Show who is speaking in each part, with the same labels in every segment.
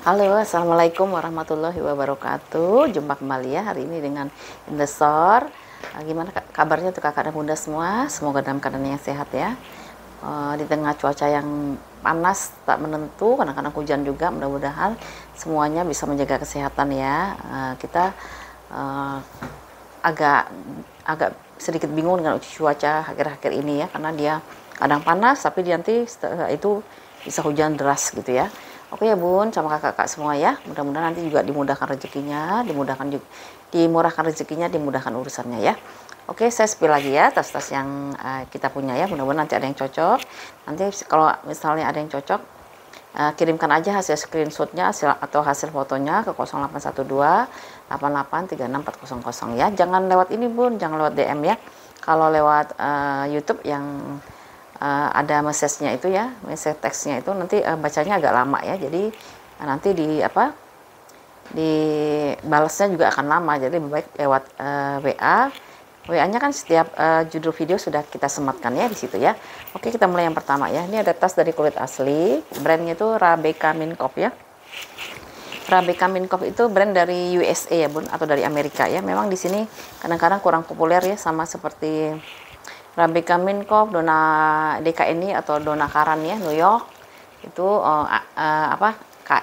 Speaker 1: Halo, assalamualaikum warahmatullahi wabarakatuh. Jumpa kembali ya hari ini dengan Indestor. Gimana kabarnya tuh kakak dan bunda semua? Semoga dalam keadaan yang sehat ya. Di tengah cuaca yang panas tak menentu, kadang-kadang hujan juga. Mudah-mudahan semuanya bisa menjaga kesehatan ya. Kita agak agak sedikit bingung dengan cuaca akhir-akhir ini ya, karena dia kadang panas tapi nanti setelah itu bisa hujan deras gitu ya. Oke ya bun, sama kakak-kakak semua ya. Mudah-mudahan nanti juga dimudahkan rezekinya, dimurahkan rezekinya, dimudahkan urusannya ya. Oke, saya spill lagi ya tas-tas yang kita punya ya. Mudah-mudahan nanti ada yang cocok. Nanti kalau misalnya ada yang cocok, kirimkan aja hasil screenshotnya atau hasil fotonya ke 0812 8836 400 ya. Jangan lewat ini bun, jangan lewat DM ya. Kalau lewat YouTube yang ada message-nya itu ya, message teksnya itu nanti bacanya agak lama ya, jadi nanti di balasnya juga akan lama, jadi lebih baik lewat WA-nya kan setiap judul video sudah kita sematkan ya di situ ya. Oke, kita mulai yang pertama ya. Ini ada tas dari kulit asli, brandnya itu Rabeka Minkoff ya. Rabeka Minkoff itu brand dari USA ya bun, atau dari Amerika ya. Memang di sini kadang-kadang kurang populer ya, sama seperti Rabeka Minkoff, Donna DKNI atau Donna Karan ya, New York itu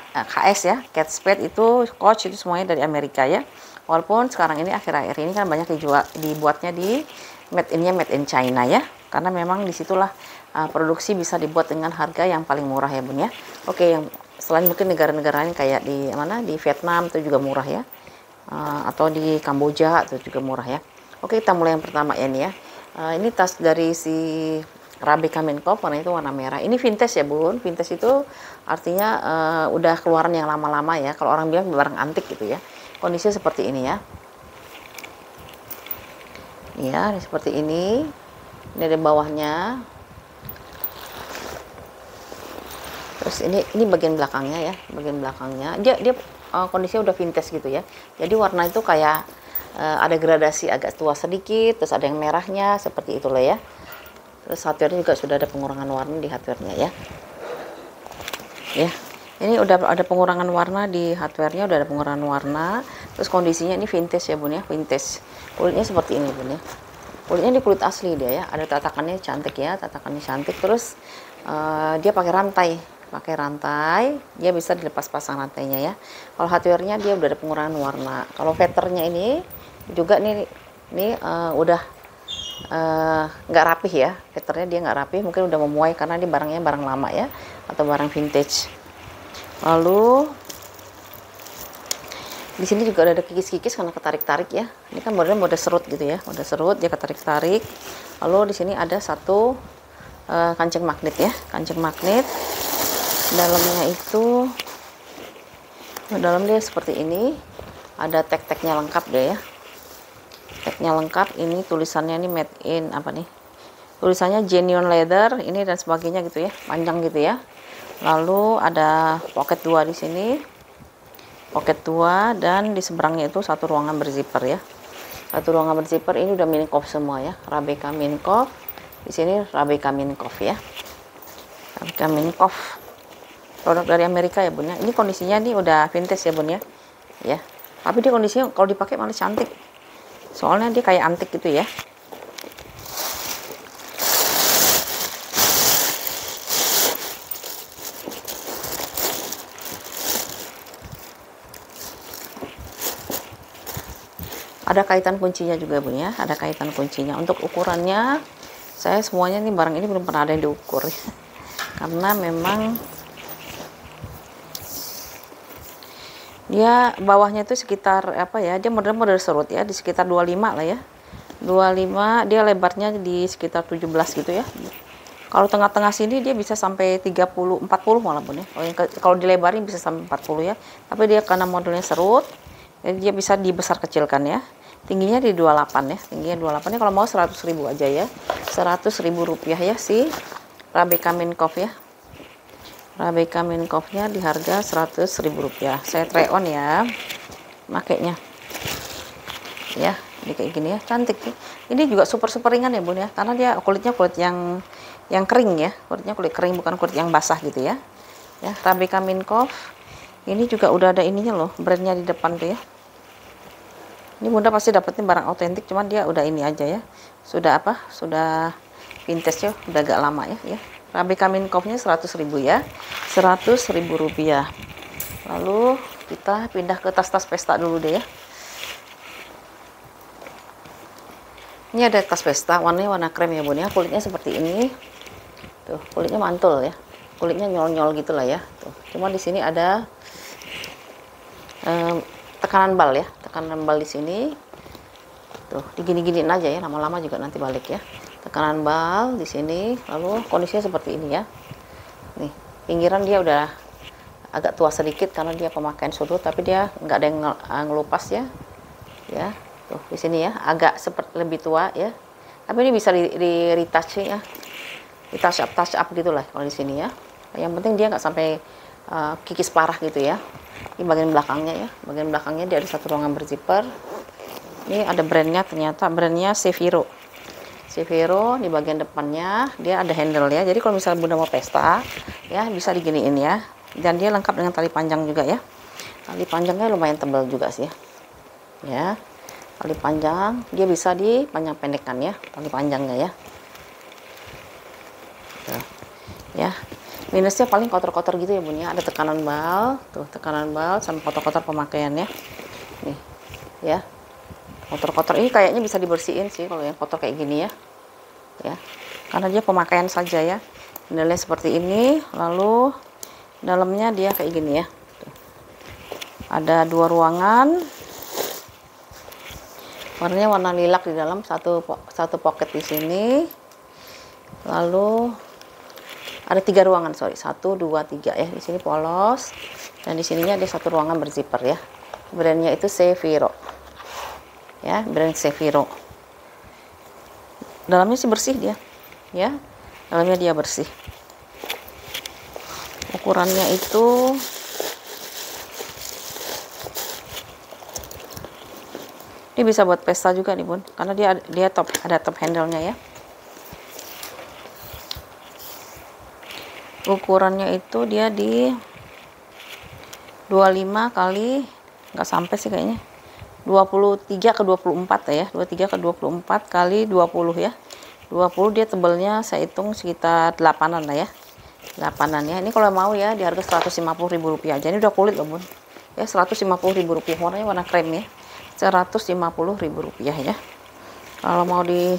Speaker 1: KS ya, Kate Spade itu, Coach itu semuanya dari Amerika ya. Walaupun sekarang ini akhir-akhir ini kan banyak dibuatnya di made in China ya, karena memang disitulah produksi bisa dibuat dengan harga yang paling murah ya bun ya. Oke, yang selain mungkin negara-negara lain kayak di Vietnam itu juga murah ya, atau di Kamboja itu juga murah ya. Oke, kita mulai yang pertama ya nih ya. Ini tas dari si Rabeka Minkoff, warna itu warna merah. Ini vintage ya bun. Vintage itu artinya udah keluaran yang lama-lama ya. Kalau orang bilang barang antik gitu ya. Kondisinya seperti ini ya. Ya, seperti ini. Ini ada bawahnya. Terus ini bagian belakangnya ya. Bagian belakangnya. Dia kondisinya udah vintage gitu ya. Jadi warna itu kayak ada gradasi agak tua sedikit, terus ada yang merahnya seperti itulah ya. Terus hardware juga sudah ada pengurangan warna di hardware-nya ya. Ya, ini udah ada pengurangan warna di hardware-nya, udah ada pengurangan warna. Terus kondisinya ini vintage ya bun ya, vintage. Kulitnya seperti ini bun ya. Kulitnya di kulit asli dia ya. Ada tatakannya cantik ya, tatakannya cantik. Terus dia pakai rantai, dia bisa dilepas pasang rantainya ya. Kalau hardware-nya dia udah ada pengurangan warna. Kalau veternya ini juga nih udah nggak rapih ya, veternya dia nggak rapih, mungkin udah memuai karena ini barangnya barang lama ya, atau barang vintage. Lalu di sini juga ada kikis-kikis karena ketarik-tarik ya. Ini kan mode serut gitu ya, mode serut dia ketarik-tarik. Lalu di sini ada satu kancing magnet ya, kancing magnet. Dalamnya itu dia seperti ini, ada tag-tagnya lengkap deh ya, tagnya lengkap. Ini tulisannya ini made in tulisannya genuine leather ini dan sebagainya gitu ya, panjang gitu ya. Lalu ada pocket 2 di sini, pocket 2, dan di seberangnya itu satu ruangan berzipper ya, satu ruangan berzipper. Ini udah Minkoff semua ya, Rabeka Minkoff. Di sini Rabeka Minkoff ya, Rabeka Minkoff, produk dari Amerika ya bun ya. Ini kondisinya nih udah vintage ya bun ya. Ya. Tapi dia kondisinya kalau dipakai malah cantik. Soalnya dia kayak antik gitu ya. Ada kaitan kuncinya juga bun ya. Ada kaitan kuncinya. Untuk ukurannya saya semuanya nih barang ini belum pernah ada yang diukur ya. Karena memang dia bawahnya itu sekitar dia model serut ya, di sekitar 25 lah ya, 25. Dia lebarnya di sekitar 17 gitu ya. Kalau tengah-tengah sini dia bisa sampai 30 40 malah bun ya. Kalau dilebarin bisa sampai 40 ya, tapi dia karena modelnya serut jadi dia bisa dibesar kecilkan ya. Tingginya di 28 ya, tingginya 28 ya. Kalau mau 100.000 aja ya, 100.000 rupiah ya si Rabeka Minkoff ya. Rabeka Minkoff-nya di harga 100.000 rupiah. Saya try on ya, makainya ya. Ini kayak gini ya, cantik ya. Ini juga super ringan ya bun ya, karena dia kulitnya kulit yang kering ya, kulitnya kulit kering, bukan kulit yang basah gitu ya. Ya, Rabeka Minkoff Ini juga udah ada ininya loh, brandnya di depan tuh ya. Ini Bunda pasti dapetin barang otentik, cuman dia udah ini aja ya. Sudah apa? Sudah vintage ya, udah agak lama ya. Rabe Kaminkownya 100.000 ya. 100.000 rupiah. Lalu kita pindah ke tas-tas pesta dulu deh ya. Ini ada tas pesta, warnanya warna krem ya Bun ya. Kulitnya seperti ini. Tuh, kulitnya mantul ya. Kulitnya nyol-nyol gitulah ya. Tuh. Cuma di sini ada tekanan bal ya, tekanan bal di sini. Tuh, digini-giniin aja ya, lama-lama juga nanti balik ya. Tekanan bal di sini, lalu kondisinya seperti ini ya. Nih, pinggiran dia udah agak tua sedikit karena dia pemakaian surut, tapi dia nggak ada yang ngelupas ya. Ya, tuh di sini ya, agak seperti lebih tua ya. Tapi ini bisa di retouch ya. Di touch up gitulah kalau di sini ya. Yang penting dia nggak sampai kikis parah gitu ya. Ini bagian belakangnya ya, bagian belakangnya dia ada satu ruangan berzipper. Ini ada brandnya, ternyata brandnya Seviro. Seviro di bagian depannya dia ada handle ya, jadi kalau misalnya Bunda mau pesta ya bisa diginiin ya. Dan dia lengkap dengan tali panjang juga ya. Tali panjangnya lumayan tebal juga sih ya. Tali panjang dia bisa dipanjang pendekkan ya, tali panjangnya ya. Tuh. Ya, minusnya paling kotor-kotor gitu ya Bun ya. Ada tekanan bal, tuh tekanan bal sama kotor-kotor pemakaian ya. Nih, ya. Kotor-kotor ini kayaknya bisa dibersihin sih kalau yang kotor kayak gini ya. Ya. Karena dia pemakaian saja ya. Modelnya seperti ini, lalu dalamnya dia kayak gini ya. Tuh. Ada dua ruangan. Warnanya warna lilac di dalam, satu pocket di sini. Lalu ada 3 ruangan, sorry, 1, 2, 3 ya. Di sini polos dan di sininya ada satu ruangan berzipper ya. Brandnya itu Seviro ya, brand Seviro. Dalamnya sih bersih dia ya, dalamnya dia bersih. Ukurannya itu ini bisa buat pesta juga nih Bun, karena dia ada top handle-nya ya. Ukurannya itu dia di 25 kali, nggak sampai sih kayaknya, 23 ke 24 ya, 23 ke 24 kali 20 ya. 20 dia tebalnya saya hitung sekitar 8-an lah ya. 8-an ya. Ini kalau mau ya di harga 150.000 rupiah aja. Ini udah kulit loh Bun. Ya 150.000 rupiah, warnanya warna krem ya. 150.000 rupiah ya. Kalau mau ini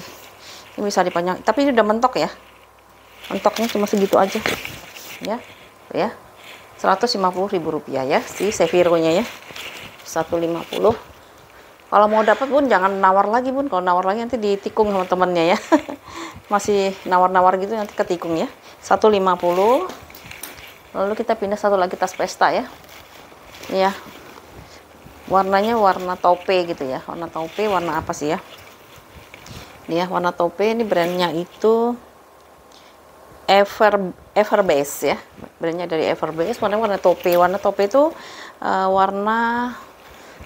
Speaker 1: bisa dipanjang, tapi ini udah mentok ya. Mentoknya cuma segitu aja ya, ya 150.000 rupiah ya si Seviro-nya ya, 150. Kalau mau dapat Bun jangan nawar lagi Bun, kalau nawar lagi nanti ditikung sama temennya ya. Masih nawar-nawar gitu nanti ketikung ya. 150. Lalu kita pindah satu lagi tas pesta ya. Ini ya, warnanya warna taupe gitu ya, warna taupe, warna apa sih ya, ini ya warna taupe. Ini brandnya itu Everbase ya, brandnya dari Everbase. Warna taupe. Warna taupe itu warna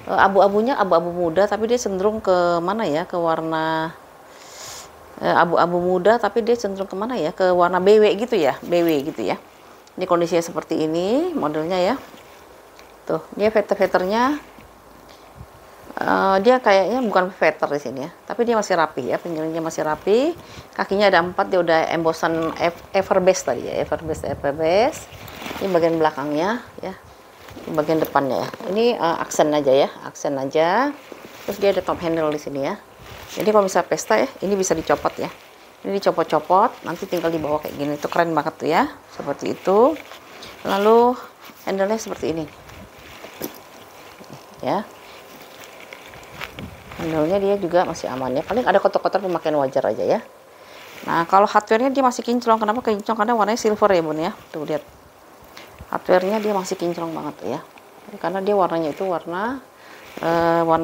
Speaker 1: abu-abunya abu-abu muda, tapi dia cenderung ke mana ya, ke warna abu-abu muda, tapi dia cenderung kemana ya, ke warna BW gitu ya, BW gitu ya. Ini kondisinya seperti ini modelnya ya. Tuh, dia veter-veternya dia kayaknya bukan veter di sini ya, tapi dia masih rapi ya, pinggirnya masih rapi, kakinya ada 4, dia udah embosan Everbase tadi ya, Everbase. Ini bagian belakangnya ya, ini bagian depannya ya. Ini aksen aja ya, aksen aja. Terus dia ada top handle di sini ya. Jadi kalau misalnya pesta ya, ini bisa dicopot ya. Ini dicopot-copot, nanti tinggal dibawa kayak gini. Itu keren banget tuh ya, seperti itu. Lalu handle-nya seperti ini ya. Handle-nya dia juga masih aman ya, paling ada kotor-kotor pemakaian wajar aja ya. Nah kalau hardware-nya dia masih kinclong. Kenapa kinclong? Karena warnanya silver ya Bun ya. Tuh lihat, hardware-nya dia masih kinclong banget tuh ya. Karena dia warnanya itu warna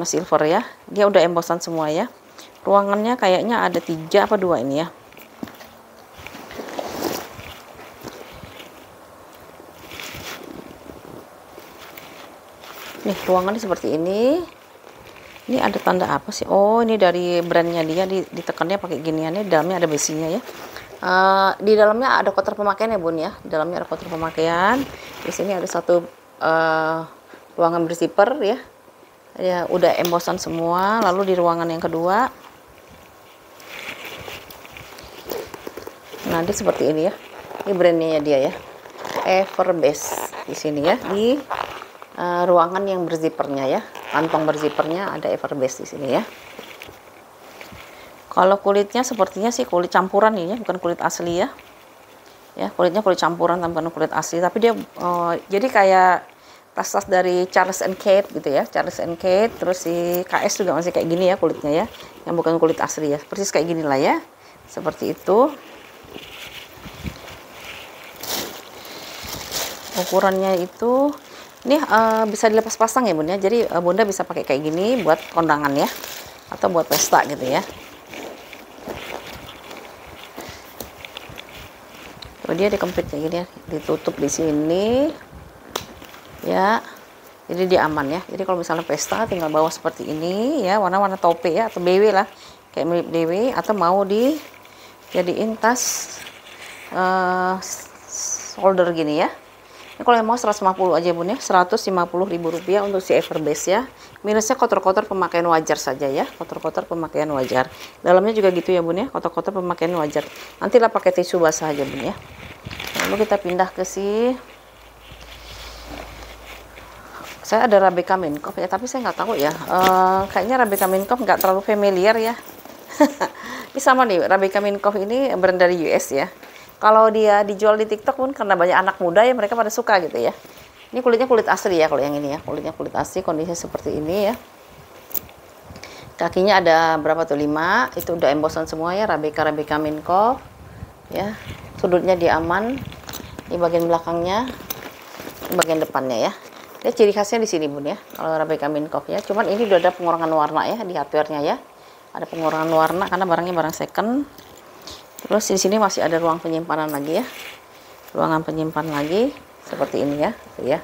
Speaker 1: silver ya. Dia udah embosan semua ya. Ruangannya kayaknya ada 3 apa 2 ini ya. Nih ruangannya seperti ini. Ini ada tanda apa sih? Oh, ini dari brandnya dia, ditekannya pakai giniannya. Di dalamnya ada besinya ya. Di dalamnya ada kotor pemakaian ya Bun ya. Di dalamnya ada kotor pemakaian. Di sini ada satu ruangan berzipper ya. Ya udah embosan semua. Lalu di ruangan yang kedua, nah dia seperti ini ya. Ini brandnya dia ya, Everbest di sini ya, di ruangan yang berzippernya ya, kantong berzippernya ada Everbest di sini ya. Kalau kulitnya sepertinya sih kulit campuran ini ya, bukan kulit asli ya. Ya, kulitnya kulit campuran, bukan kulit asli, tapi dia jadi kayak tas-tas dari Charles and Kate gitu ya, Charles and Kate. Terus si KS juga masih kayak gini ya kulitnya ya, yang bukan kulit asli ya, persis kayak gini lah ya, seperti itu. Ukurannya itu ini bisa dilepas pasang ya bun ya, jadi bunda bisa pakai kayak gini buat kondangan ya, atau buat pesta gitu ya. Dia dikempit kayak gini ya, ditutup di sini ya, jadi dia aman ya. Jadi kalau misalnya pesta tinggal bawa seperti ini ya, warna-warna tope ya, atau BW lah, kayak mirip BW, atau mau dijadiin tas shoulder gini ya. Ini kalau yang mau 150 aja bun ya, Rp150.000 untuk si Everbest ya. Minusnya kotor-kotor pemakaian wajar saja ya, kotor-kotor pemakaian wajar. Dalamnya juga gitu ya bun ya, kotor-kotor pemakaian wajar. Nantilah pakai tisu basah aja bun ya. Lalu kita pindah ke saya ada Rabeka Minkoff ya, tapi saya nggak tahu ya. Kayaknya Rabeka Minkoff nggak terlalu familiar ya. Ini sama nih, Rabeka Minkoff ini brand dari US ya. Kalau dia dijual di TikTok pun karena banyak anak muda ya, mereka pada suka gitu ya. Ini kulitnya kulit asli ya, kalau yang ini ya, kulitnya kulit asli, kondisinya seperti ini ya. Kakinya ada berapa tuh, 5, itu udah embosan semua ya, Rabeka Minkoff ya. Sudutnya dia aman, ini bagian belakangnya, ini bagian depannya ya. Dia ciri khasnya di sini bun ya, kalau Rabeka Minkoff ya. Cuman ini udah ada pengurangan warna ya di hardware-nya ya. Ada pengurangan warna karena barangnya barang second. Terus di sini masih ada ruang penyimpanan lagi ya, ruangan penyimpan lagi seperti ini ya, tuh ya.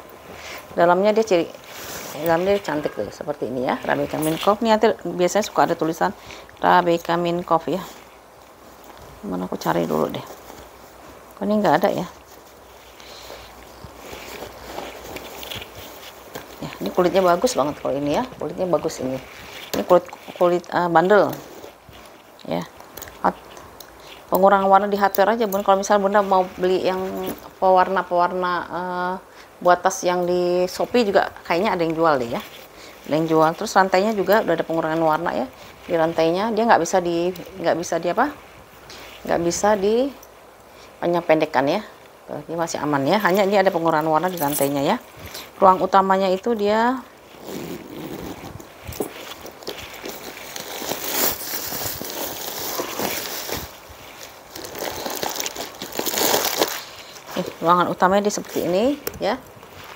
Speaker 1: Dalamnya dalamnya cantik tuh seperti ini ya, Rabeka Minkoff. Ini nanti biasanya suka ada tulisan Rabeka Minkoff ya. Mana aku cari dulu deh. Kok ini nggak ada ya? Ya, ini kulitnya bagus banget kalau ini ya, kulitnya bagus ini. Ini kulit bandel ya. Pengurangan warna di hardware aja bun. Kalau misalnya bunda mau beli yang pewarna buat tas yang di Shopee juga kayaknya ada yang jual deh ya, ada yang jual. Terus rantainya juga udah ada pengurangan warna ya di rantainya. Dia nggak bisa di panjang pendekkan ya. Ini masih aman ya, hanya ini ada pengurangan warna di rantainya ya. Ruang utamanya itu dia ruangan utamanya di seperti ini ya.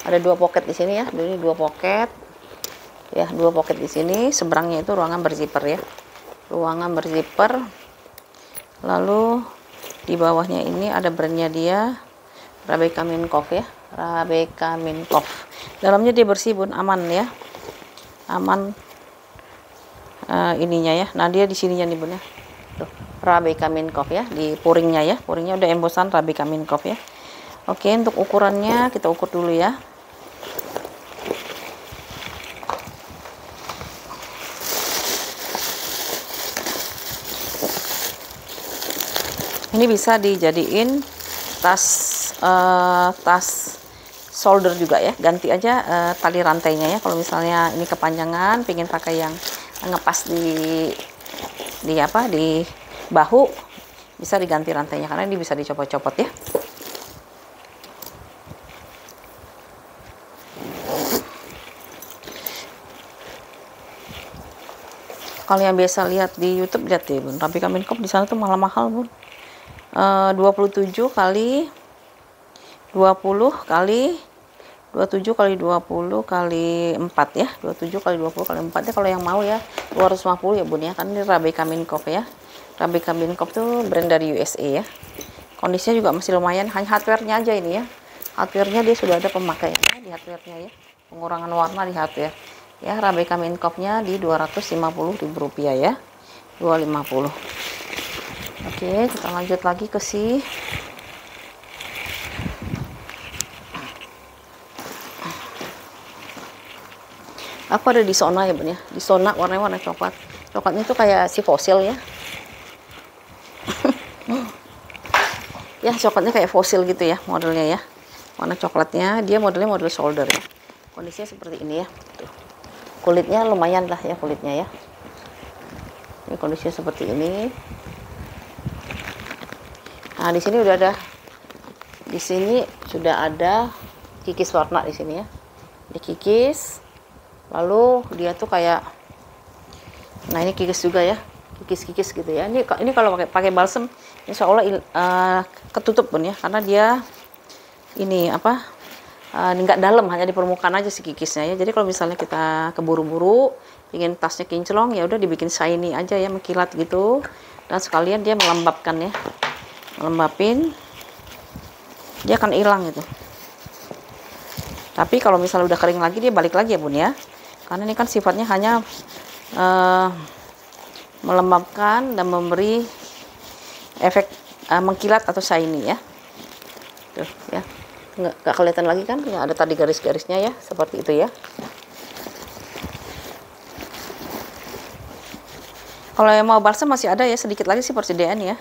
Speaker 1: Ada 2 pocket di sini ya. Ini 2 pocket ya, 2 pocket di sini. Seberangnya itu ruangan berzipper ya, ruangan berzipper. Lalu di bawahnya ini ada brandnya dia, Rabeka Minkoff ya, Rabeka Minkoff. Dalamnya dia bersih bun, aman ya, aman ininya ya. Nah dia di sininya nih bun ya, tuh Rabeka Minkoff ya, di puringnya ya, puringnya udah embosan Rabeka Minkoff ya. Oke, untuk ukurannya kita ukur dulu ya. Ini bisa dijadiin tas shoulder juga ya. Ganti aja tali rantainya ya. Kalau misalnya ini kepanjangan, pengen pakai yang ngepas di bahu, bisa diganti rantainya karena ini bisa dicopot-copot ya. Kalau yang biasa lihat di YouTube, lihat deh bun, Rabeka Minkoff di sana tuh malah mahal bun. 27 kali 20 kali 27 kali 20 kali 4 ya, 27 kali 20 kali 4 ya. Kalau yang mau ya 250 ya bun ya, kan ini Rabeka Minkoff ya. Rabeka Minkoff tuh brand dari USA ya. Kondisinya juga masih lumayan, hanya hardware-nya aja ini ya. Hardware-nya dia sudah ada pemakaiannya di hardware-nya ya, pengurangan warna di hardware ya. Rabeka Minkoff-nya di Rp250.000 ya, 250. Oke, kita lanjut lagi ke Aku ada di Sona ya Bun ya. Di Sona warnanya warna coklat. Coklatnya tuh kayak si fosil ya. Ya coklatnya kayak fosil gitu ya modelnya ya. Warna coklatnya, dia modelnya model shoulder ya. Kondisinya seperti ini ya. Tuh. Kulitnya lumayan lah ya kulitnya ya. Ini kondisinya seperti ini. Nah di sini udah ada, di sini sudah ada kikis warna di sini ya. Dikikis, lalu dia tuh kayak, nah ini kikis juga ya, kikis-kikis gitu ya. Ini kalau pakai balsem, insya Allah ketutup Bun ya, karena dia ini apa, nggak dalam, hanya di permukaan aja si kikisnya ya. Jadi kalau misalnya kita keburu-buru ingin tasnya kinclong, ya udah dibikin shiny aja ya, mengkilat gitu. Dan sekalian dia melembabkan ya, melembapin, dia akan hilang gitu. Tapi kalau misalnya udah kering lagi, dia balik lagi ya Bun ya, karena ini kan sifatnya hanya melembabkan dan memberi efek mengkilat atau shiny ya. Tuh ya, nggak kelihatan lagi kan, nggak ada tadi garis-garisnya ya, seperti itu ya. Kalau yang mau balsam masih ada ya, sedikit lagi sih persediaan ya.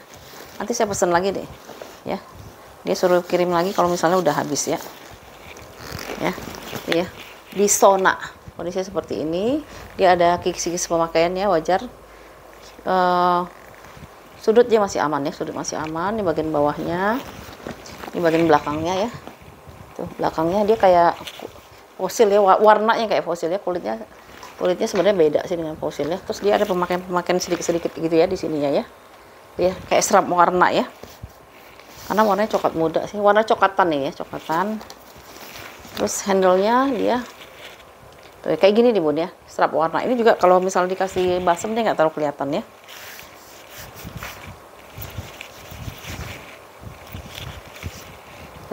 Speaker 1: Nanti saya pesen lagi deh ya, dia suruh kirim lagi kalau misalnya udah habis ya. Ya, di Sona kondisinya seperti ini. Dia ada kikis-kikis pemakaiannya, wajar. Sudut dia masih aman ya, sudut masih aman. Di bagian bawahnya, di bagian belakangnya ya, tuh belakangnya dia kayak fosil ya, warnanya kayak fosil ya. Kulitnya sebenarnya beda sih dengan fosil ya. Terus dia ada pemakaian sedikit-sedikit gitu ya di sininya ya. Dia kayak serap warna ya, karena warnanya coklat muda sih, warna coklatan nih ya, coklatan. Terus handle-nya dia tuh kayak gini nih Bun ya, strap warna. Ini juga kalau misalnya dikasih balsam dia nggak terlalu kelihatan ya.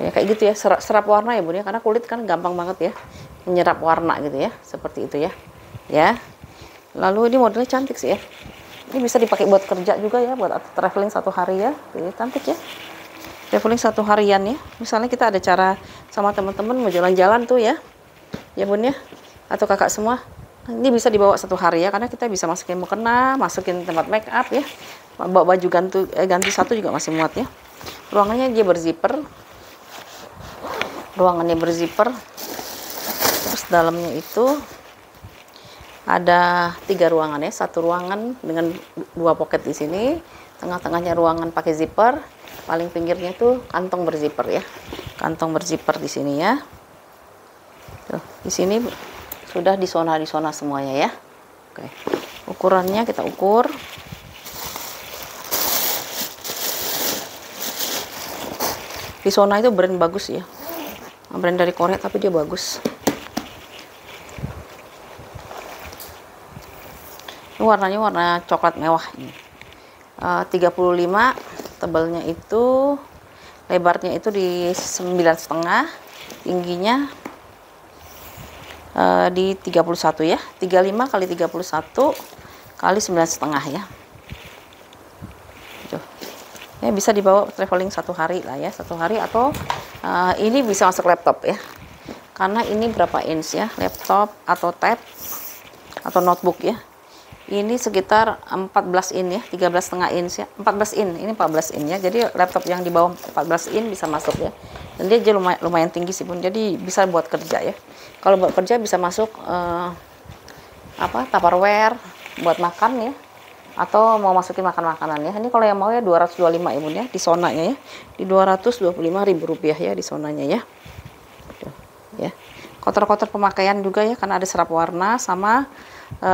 Speaker 1: Ya kayak gitu ya, serap warna ya Bun ya, karena kulit kan gampang banget ya menyerap warna gitu ya, seperti itu ya. Ya. Lalu ini modelnya cantik sih ya. Ini bisa dipakai buat kerja juga ya, buat traveling 1 hari ya. Ini cantik ya. Traveling 1 harian ya, misalnya kita ada cara sama teman-teman mau jalan-jalan tuh ya Bun ya, atau kakak semua, ini bisa dibawa 1 hari ya, karena kita bisa masukin mukena, masukin tempat make up ya, bawa baju ganti satu juga masih muat ya. Ruangannya dia berzipper, terus dalamnya itu ada 3 ruangan ya, 1 ruangan dengan 2 pocket di sini, tengah-tengahnya ruangan pakai zipper. Paling pinggirnya tuh kantong berzipper ya, kantong berzipper di sini ya. Tuh, di sini sudah di zona semuanya ya. Oke, ukurannya kita ukur. Di Sona itu brand bagus ya, brand dari Korea tapi dia bagus. Ini warnanya warna coklat mewah ini. 35, tebalnya itu, lebarnya itu di 9,5, tingginya di 31 ya, 35 kali 31 kali 9,5 ya. Tuh. Ya bisa dibawa traveling 1 hari lah ya, 1 hari, atau ini bisa masuk laptop ya, karena ini berapa inch ya, laptop atau tab atau notebook ya. Ini sekitar 14 in ya, 13,5 inch ya, 14 in, ini 14 in ya. Jadi laptop yang di bawah 14 in bisa masuk ya. Dan dia lumayan tinggi sih Bun, jadi bisa buat kerja ya. Kalau buat kerja bisa masuk Tupperware buat makan ya, atau mau masukin makanan ya. Ini kalau yang mau ya 225 ya Bun ya, di Sonanya ya. Di 225.000 rupiah ya di Sonanya ya. Tuh, ya. Kotor-kotor pemakaian juga ya, karena ada serap warna sama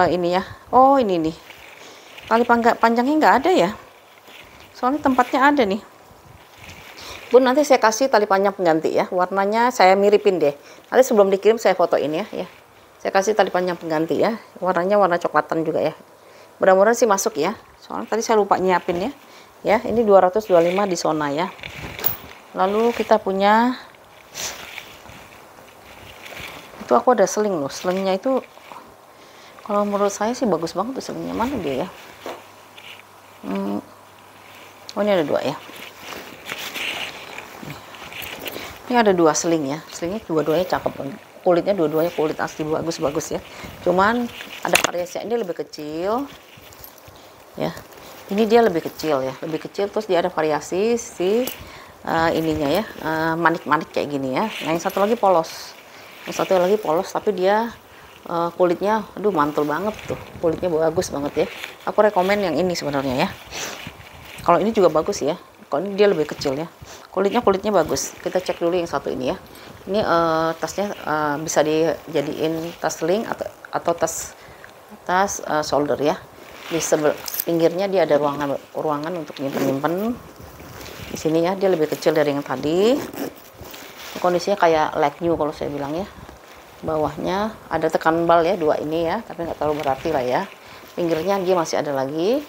Speaker 1: ini ya. Oh ini nih, tali panjangnya nggak ada ya, soalnya tempatnya ada nih Bun. Nanti saya kasih tali panjang pengganti ya, warnanya saya miripin deh. Nanti sebelum dikirim saya fotoin ya. Saya kasih tali panjang pengganti ya, warnanya warna coklatan juga ya. Mudah-mudahan sih masuk ya, soalnya tadi saya lupa nyiapin ya. Ya, ini 225 di Sona ya. Lalu kita punya, itu aku ada seling loh, selingnya itu kalau menurut saya sih bagus banget tuh selingnya. Mana dia ya? Oh ini ada 2 ya. Ini ada 2 seling ya. Selingnya dua-duanya cakep banget. kulitnya dua-duanya kulit asli bagus-bagus ya. Cuman ada variasi, ini lebih kecil ya, ini dia lebih kecil ya, lebih kecil, terus dia ada variasi si ininya ya, manik-manik kayak gini ya. Nah yang satu lagi polos, yang satu lagi polos tapi dia kulitnya aduh mantul banget tuh, kulitnya bagus banget ya. Aku rekomen yang ini sebenarnya ya. Kalau ini juga bagus ya, kalau ini dia lebih kecil ya, kulitnya bagus. Kita cek dulu yang satu ini ya. Ini tasnya bisa dijadiin tas sling atau tas shoulder ya. Di pinggirnya dia ada ruangan untuk nyimpen di sini ya. Dia lebih kecil dari yang tadi. Kondisinya kayak like new kalau saya bilang ya. Bawahnya ada tekan bal ya, dua ini ya, tapi nggak terlalu berarti lah ya. Pinggirnya dia masih ada lagi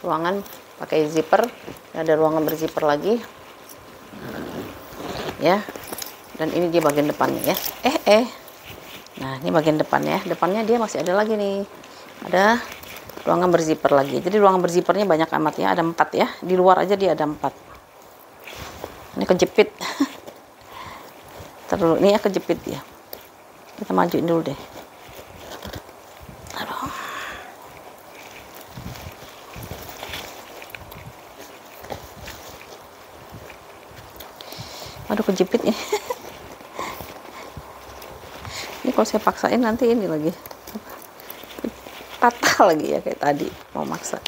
Speaker 1: ruangan pakai zipper, ada ruangan berzipper lagi ya. Dan ini dia bagian depannya ya. Nah ini bagian depannya, depannya dia masih ada lagi nih, ada ruangan berzipper lagi. Jadi ruangan berzippernya banyak amat ya, ada 4 ya. Di luar aja dia ada 4. Ini kejepit. Terus ini ya kejepit ya. Kita majuin dulu deh. Aduh kejepit ya. Ini kalau saya paksain nanti ini lagi patah lagi ya kayak tadi mau maksa.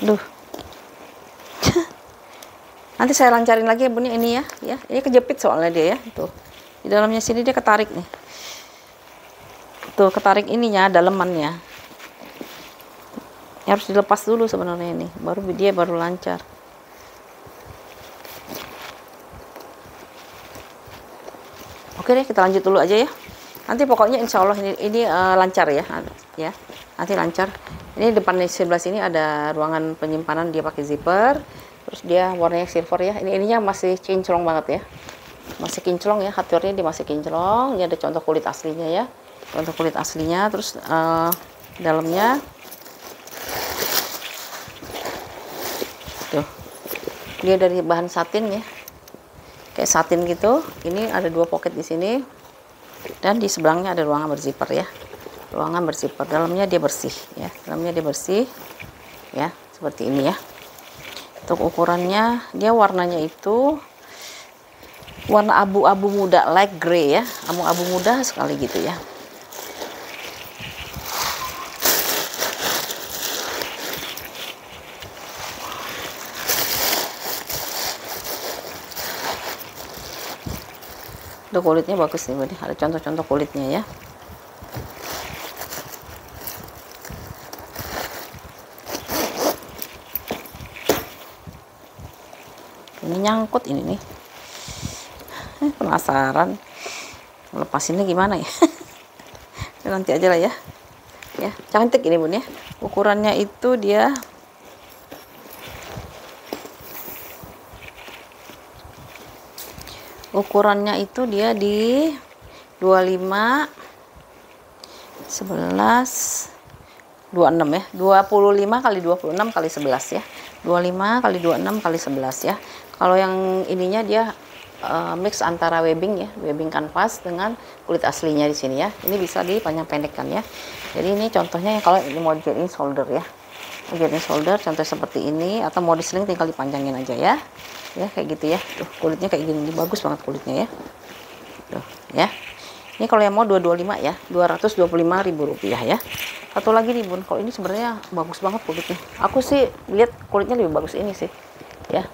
Speaker 1: Duh. Nanti saya lancarin lagi ya Bun ini ya. Ini kejepit soalnya dia ya. Tuh. Di dalamnya sini dia ketarik nih. Tuh, ketarik ininya, dalemannya. Ya, harus dilepas dulu sebenarnya ini. Dia baru lancar. Oke deh, kita lanjut dulu aja ya. Nanti pokoknya insya Allah ini lancar ya. Nanti lancar. Ini depannya sebelah sini ada ruangan penyimpanan, dia pakai zipper. Terus dia warnanya silver ya. Ininya masih kinclong banget ya. Masih kinclong ya, hardware-nya dia masih kinclong. Ini ada contoh kulit aslinya ya. Contoh kulit aslinya. Terus dalamnya tuh. Dia dari bahan satin ya. Kayak satin gitu. Ini ada 2 pocket di sini. Dan di sebelahnya ada ruangan berzipper ya. Ruangan berzipper. Dalamnya dia bersih ya. Dalamnya dia bersih. Ya, seperti ini ya. Untuk ukurannya, dia warnanya itu warna abu-abu muda, light gray ya, abu-abu muda sekali gitu ya. Tuh kulitnya bagus nih, ada contoh-contoh kulitnya ya. Ini nyangkut ini nih. Penasaran lepasinnya gimana ya. Nanti aja lah ya. Ya, cantik ini Bun ya. Ukurannya itu dia di 25 11 26 ya. 25 kali 26 kali 11 ya. 25 kali 26 kali 11 ya. Kalau yang ininya dia mix antara webbing ya, webbing kanvas dengan kulit aslinya di sini ya. Ini bisa dipanjang pendekkan ya. Jadi ini contohnya kalau ini mau dijadiin shoulder ya. Mau jadiin shoulder contoh seperti ini, atau mau di sling tinggal dipanjangin aja ya. Ya kayak gitu ya. Tuh kulitnya kayak gini, bagus banget kulitnya ya. Tuh ya. Ini kalau yang mau 225 ya, Rp225.000 ya. Satu lagi nih Bun, kalau ini sebenarnya bagus banget kulitnya. Aku sih lihat kulitnya lebih bagus ini sih. Ya.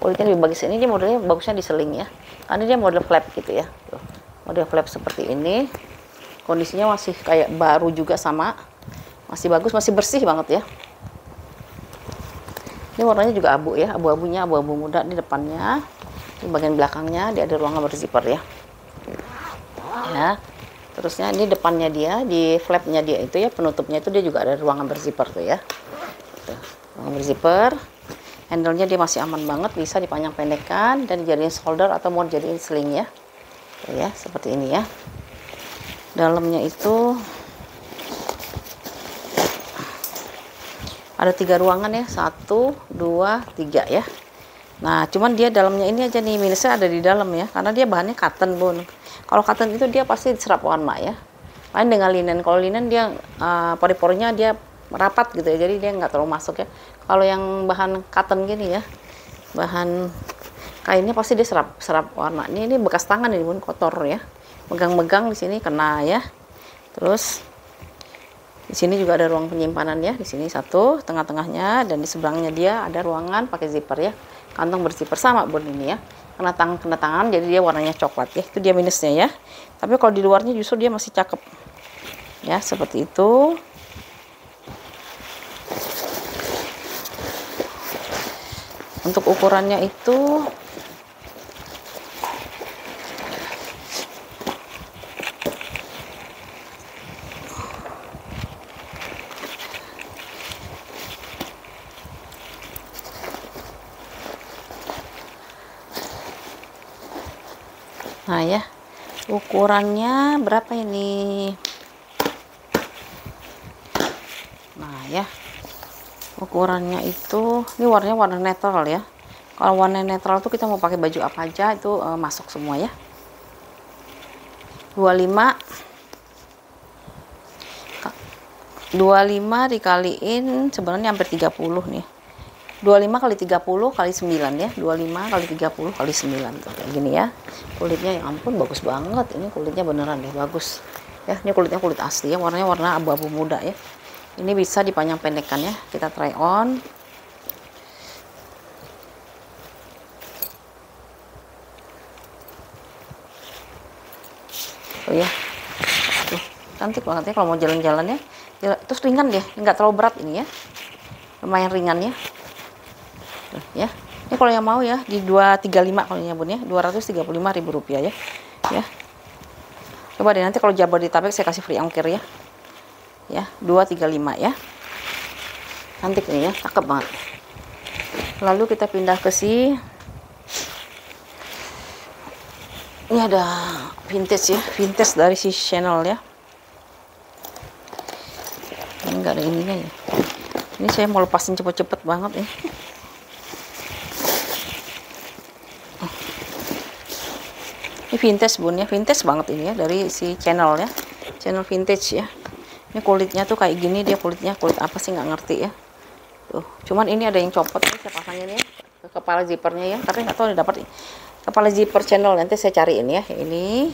Speaker 1: Kulitnya lebih bagus ini, dia modelnya bagusnya di seling ya. Karena dia model flap gitu ya. Tuh. Model flap seperti ini. Kondisinya masih kayak baru juga sama. Masih bagus, masih bersih banget ya. Ini warnanya juga abu ya, abu-abunya abu-abu muda di depannya. Di bagian belakangnya dia ada ruangan berzipper ya. Ya, terusnya ini depannya dia, di flapnya dia itu ya, penutupnya itu dia juga ada ruangan berzipper tuh ya. Tuh, ruangan berzipper, handle-nya dia masih aman banget, bisa dipanjang pendekkan dan dijadiin shoulder atau mau dijadiin sling ya. Tuh ya, seperti ini ya. Dalamnya itu ada 3 ruangan ya, 1 2 3 ya. Nah cuman dia dalamnya ini aja nih minusnya ada di dalam ya, karena dia bahannya cotton bun. Kalau cotton itu dia pasti diserap warna ya, lain dengan linen. Kalau linen dia pori-porinya dia rapat gitu ya, jadi dia nggak terlalu masuk ya. Kalau yang bahan cotton gini ya, bahan kainnya pasti dia serap warna. Ini bekas tangan ini bun, kotor ya, megang-megang di sini kena ya. Terus di sini juga ada ruang penyimpanan ya, di sini satu tengah-tengahnya, dan di seberangnya dia ada ruangan pakai zipper ya, kantong berzipper sama bun ini ya. Kena tangan jadi dia warnanya coklat ya, itu dia minusnya ya. Tapi kalau di luarnya justru dia masih cakep ya, seperti itu. Untuk ukurannya itu nah ya, ukurannya berapa ini? Nah ya, ukurannya itu, ini warnanya warna netral ya. Kalau warna netral tuh kita mau pakai baju apa aja itu masuk semua ya. 25 dikaliin sebenarnya hampir 30 nih. 25 kali 30 kali 9 ya, 25 kali 30 kali 9 tuh kayak gini ya. Kulitnya ya ampun bagus banget, ini kulitnya beneran deh bagus ya. Ini kulitnya kulit asli ya, warnanya warna abu-abu muda ya. Ini bisa dipanjang pendekkan ya, kita try on. Oh ya, tuh cantik banget ya kalau mau jalan-jalan ya. Terus ringan deh, nggak terlalu berat ini ya, lumayan ringan ya. Tuh, ya, ini kalau yang mau ya di 235 kalau ya bun ya, Rp235.000 ya. Ya, coba deh nanti kalau Jabodetabek saya kasih free ongkir ya. Ya, 235 ya. Cantik nih ya, cakep banget. Lalu kita pindah ke ini ada vintage ya, vintage dari si Chanel ya. Ini enggak ada ininya ya. Ini saya mau lepasin cepet-cepet banget ya. Ini vintage bun ya, vintage banget ini ya, dari si Chanel ya, Chanel vintage ya. Ini kulitnya tuh kayak gini, dia kulitnya kulit apa sih nggak ngerti ya. Tuh, cuman ini ada yang copot nih, saya pasangin ya ke kepala zippernya ya, tapi nggak tahu nih dapat kepala zipper Chanel, nanti saya cariin ya. Ini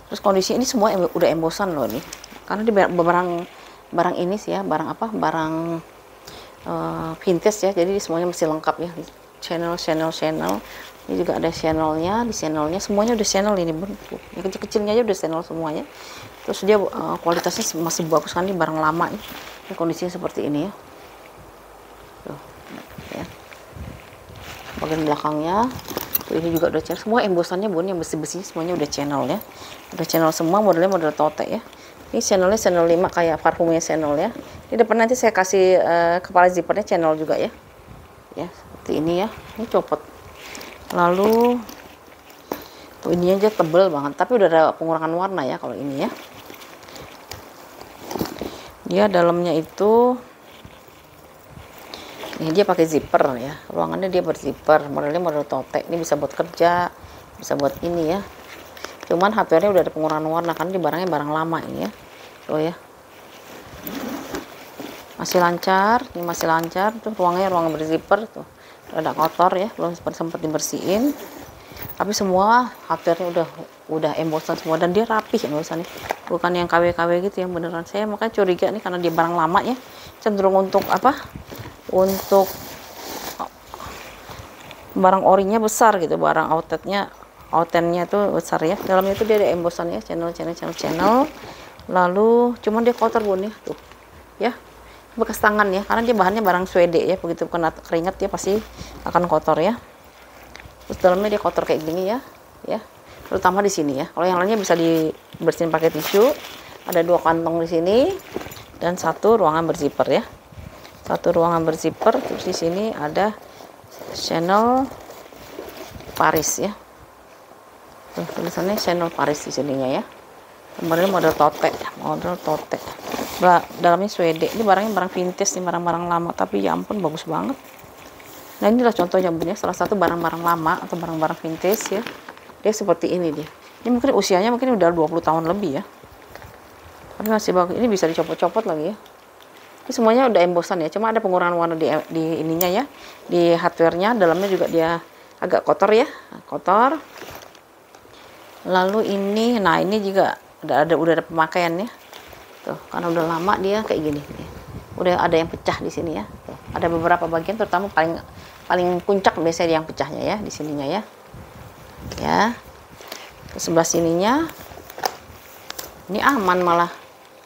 Speaker 1: terus kondisi ini semua udah embosan loh nih, karena di barang ini sih ya, barang apa, barang vintage ya, jadi semuanya masih lengkap ya. Chanel ini juga ada Chanelnya, di Chanelnya semuanya udah Chanel ini bun, yang kecil-kecilnya aja udah Chanel semuanya. Terus dia kualitasnya masih bagus kan, ini barang lama nih. Ini kondisinya seperti ini ya. Tuh, ya. Bagian belakangnya tuh, ini juga udah Chanel semua, embosannya bun, yang besi-besi semuanya udah Chanel ya, udah Chanel semua, modelnya model tote ya. Ini Chanelnya Chanel 5 kayak parfumnya Chanel ya. Di depan nanti saya kasih kepala zippernya Chanel juga ya. Ya, seperti ini ya. Ini copot. Lalu tuh ini aja tebel banget, tapi udah ada pengurangan warna ya kalau ini ya. Dia dalamnya itu ini dia pakai zipper ya. Ruangannya dia berzipper, modelnya model tote. Ini bisa buat kerja, bisa buat ini ya. Cuman hardware-nya udah ada pengurangan warna kan, di barangnya barang lama ini ya. Tuh ya. Masih lancar, ini masih lancar. Tuh ruangannya ruangan berzipper tuh. Ada kotor ya, belum sempat dibersihin. Tapi semua hardware-nya udah embosan semua, dan dia rapih embosannya. Bukan yang KW-KW gitu yang beneran. Saya makanya curiga nih, karena dia barang lama ya. Cenderung untuk apa? Untuk barang orinya besar gitu, barang outletnya tuh besar ya. Dalamnya itu dia ada embosannya, channel. Lalu cuman dia kotor bun ya, tuh ya, bekas tangan ya, karena dia bahannya barang Swede ya, begitu kena keringat dia pasti akan kotor ya. Terus dalamnya dia kotor kayak gini ya, terutama di sini ya. Kalau yang lainnya bisa dibersihin pakai tisu. Ada 2 kantong di sini dan 1 ruangan berzipper ya, 1 ruangan berzipper. Terus di sini ada Chanel Paris ya. Tuh tulisannya Chanel Paris di sininya ya. Modelnya model tote, dalamnya suede. Ini barangnya barang vintage nih, barang-barang lama, tapi ya ampun bagus banget. Nah inilah contohnya Bun ya, salah satu barang-barang lama atau barang-barang vintage ya. Dia seperti ini dia. Ini mungkin usianya mungkin udah 20 tahun lebih ya. Tapi masih bagus. Ini bisa dicopot-copot lagi ya. Ini semuanya udah embosan ya. Cuma ada pengurangan warna di ininya ya. Di hardware-nya, dalamnya juga dia agak kotor ya, kotor. Lalu ini, nah ini juga udah ada pemakaiannya. Tuh, karena udah lama dia kayak gini. Udah ada yang pecah di sini ya. Tuh, ada beberapa bagian, terutama paling puncak biasanya yang pecahnya ya di sininya ya. Ya. Ke sebelah sininya ini aman malah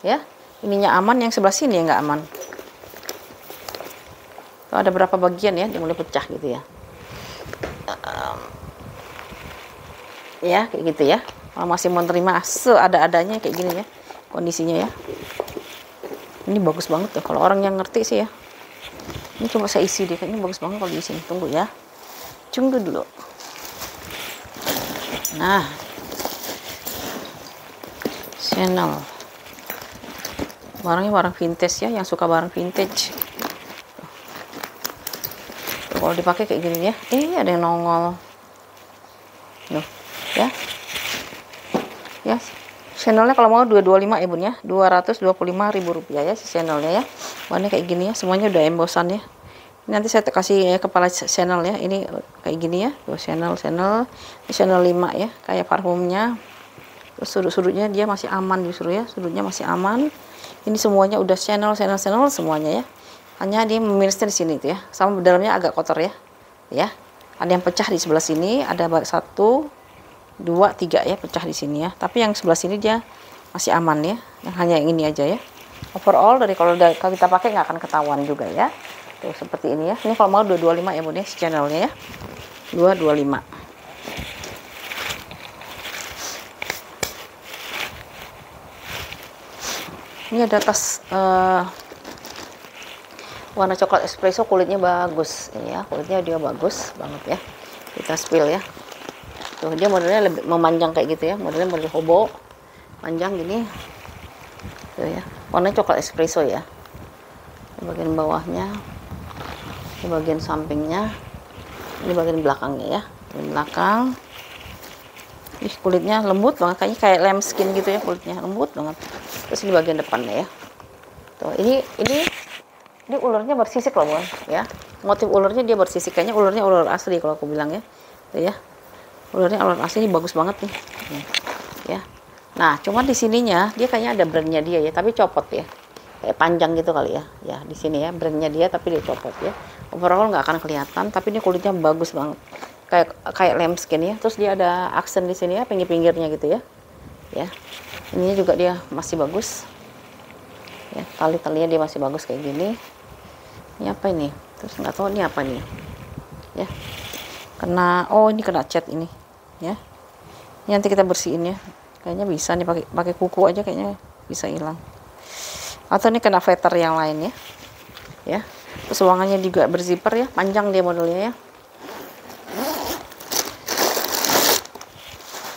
Speaker 1: ya. Ininya aman, yang sebelah sini yang nggak aman. Tuh, ada berapa bagian ya, dia mulai pecah gitu ya. Ya kayak gitu ya. Kalau masih mau terima seada-adanya kayak gini ya kondisinya ya. Ini bagus banget tuh kalau orang yang ngerti sih ya. Ini coba saya isi deh, kayaknya bagus banget kalau di sini. Tunggu ya, tunggu dulu. Nah, Chanel, barangnya barang vintage ya, yang suka barang vintage. Tuh, kalau dipakai kayak gini ya, ada yang nongol. Tuh, ya. Ya, Chanelnya kalau mau 225 ya Bun ya, Rp225.000 ya si Chanelnya ya. Warnanya kayak gini ya, semuanya udah embosan ya. Ini nanti saya kasih kepala Chanel ya, ini kayak gini ya. Tuh Chanel 5 ya, kayak parfumnya. Terus sudut-sudutnya dia masih aman justru ya, sudutnya masih aman. Ini semuanya udah Chanel semuanya ya. Hanya dia minusnya di sini tuh ya, sama dalamnya agak kotor ya. Ya, ada yang pecah di sebelah sini, ada 1, 2, 3 ya pecah di sini ya. Tapi yang sebelah sini dia masih aman ya. Yang hanya yang ini aja ya. Overall dari kalau kita pakai nggak akan ketahuan juga ya. Tuh seperti ini ya. Ini kalau mau 225 ya Bun ya si Chanelnya ya. 225. Ini ada tas warna coklat espresso, kulitnya bagus ini ya. Kulitnya dia bagus banget ya. Kita spill ya. Tuh dia modelnya lebih memanjang kayak gitu ya, modelnya model hobo panjang gini tuh ya, warnanya coklat espresso ya. Di bagian bawahnya, di bagian sampingnya, ini bagian belakangnya ya, bagian belakang. Ih, kulitnya lembut banget, kayaknya kayak lambskin gitu ya, kulitnya lembut banget. Terus di bagian depannya ya, tuh ini ulernya bersisik loh Bun ya, motif ulernya dia bersisik, kayaknya ulernya ular asli kalau aku bilang ya, tuh ya. Ulernya ular asli, ini bagus banget nih ya. Nah cuma di sininya dia kayaknya ada brandnya dia ya, tapi copot ya, kayak panjang gitu kali ya. Ya di sini ya brandnya dia, tapi dia copot ya. Overall nggak akan kelihatan, tapi ini kulitnya bagus banget, kayak lambskin ya. Terus dia ada aksen di sini ya, pinggir-pinggirnya gitu ya. Ya ininya juga dia masih bagus ya, tali-talinya dia masih bagus kayak gini. Ini apa ini? Terus nggak tahu ini apa nih ya. Ini kena cat ini ya. Ini nanti kita bersihin ya. Kayaknya bisa nih pakai kuku aja, kayaknya bisa hilang. Atau ini kena veter yang lain ya. Ya. Terus ruangannya juga berzipper ya, panjang dia modelnya ya.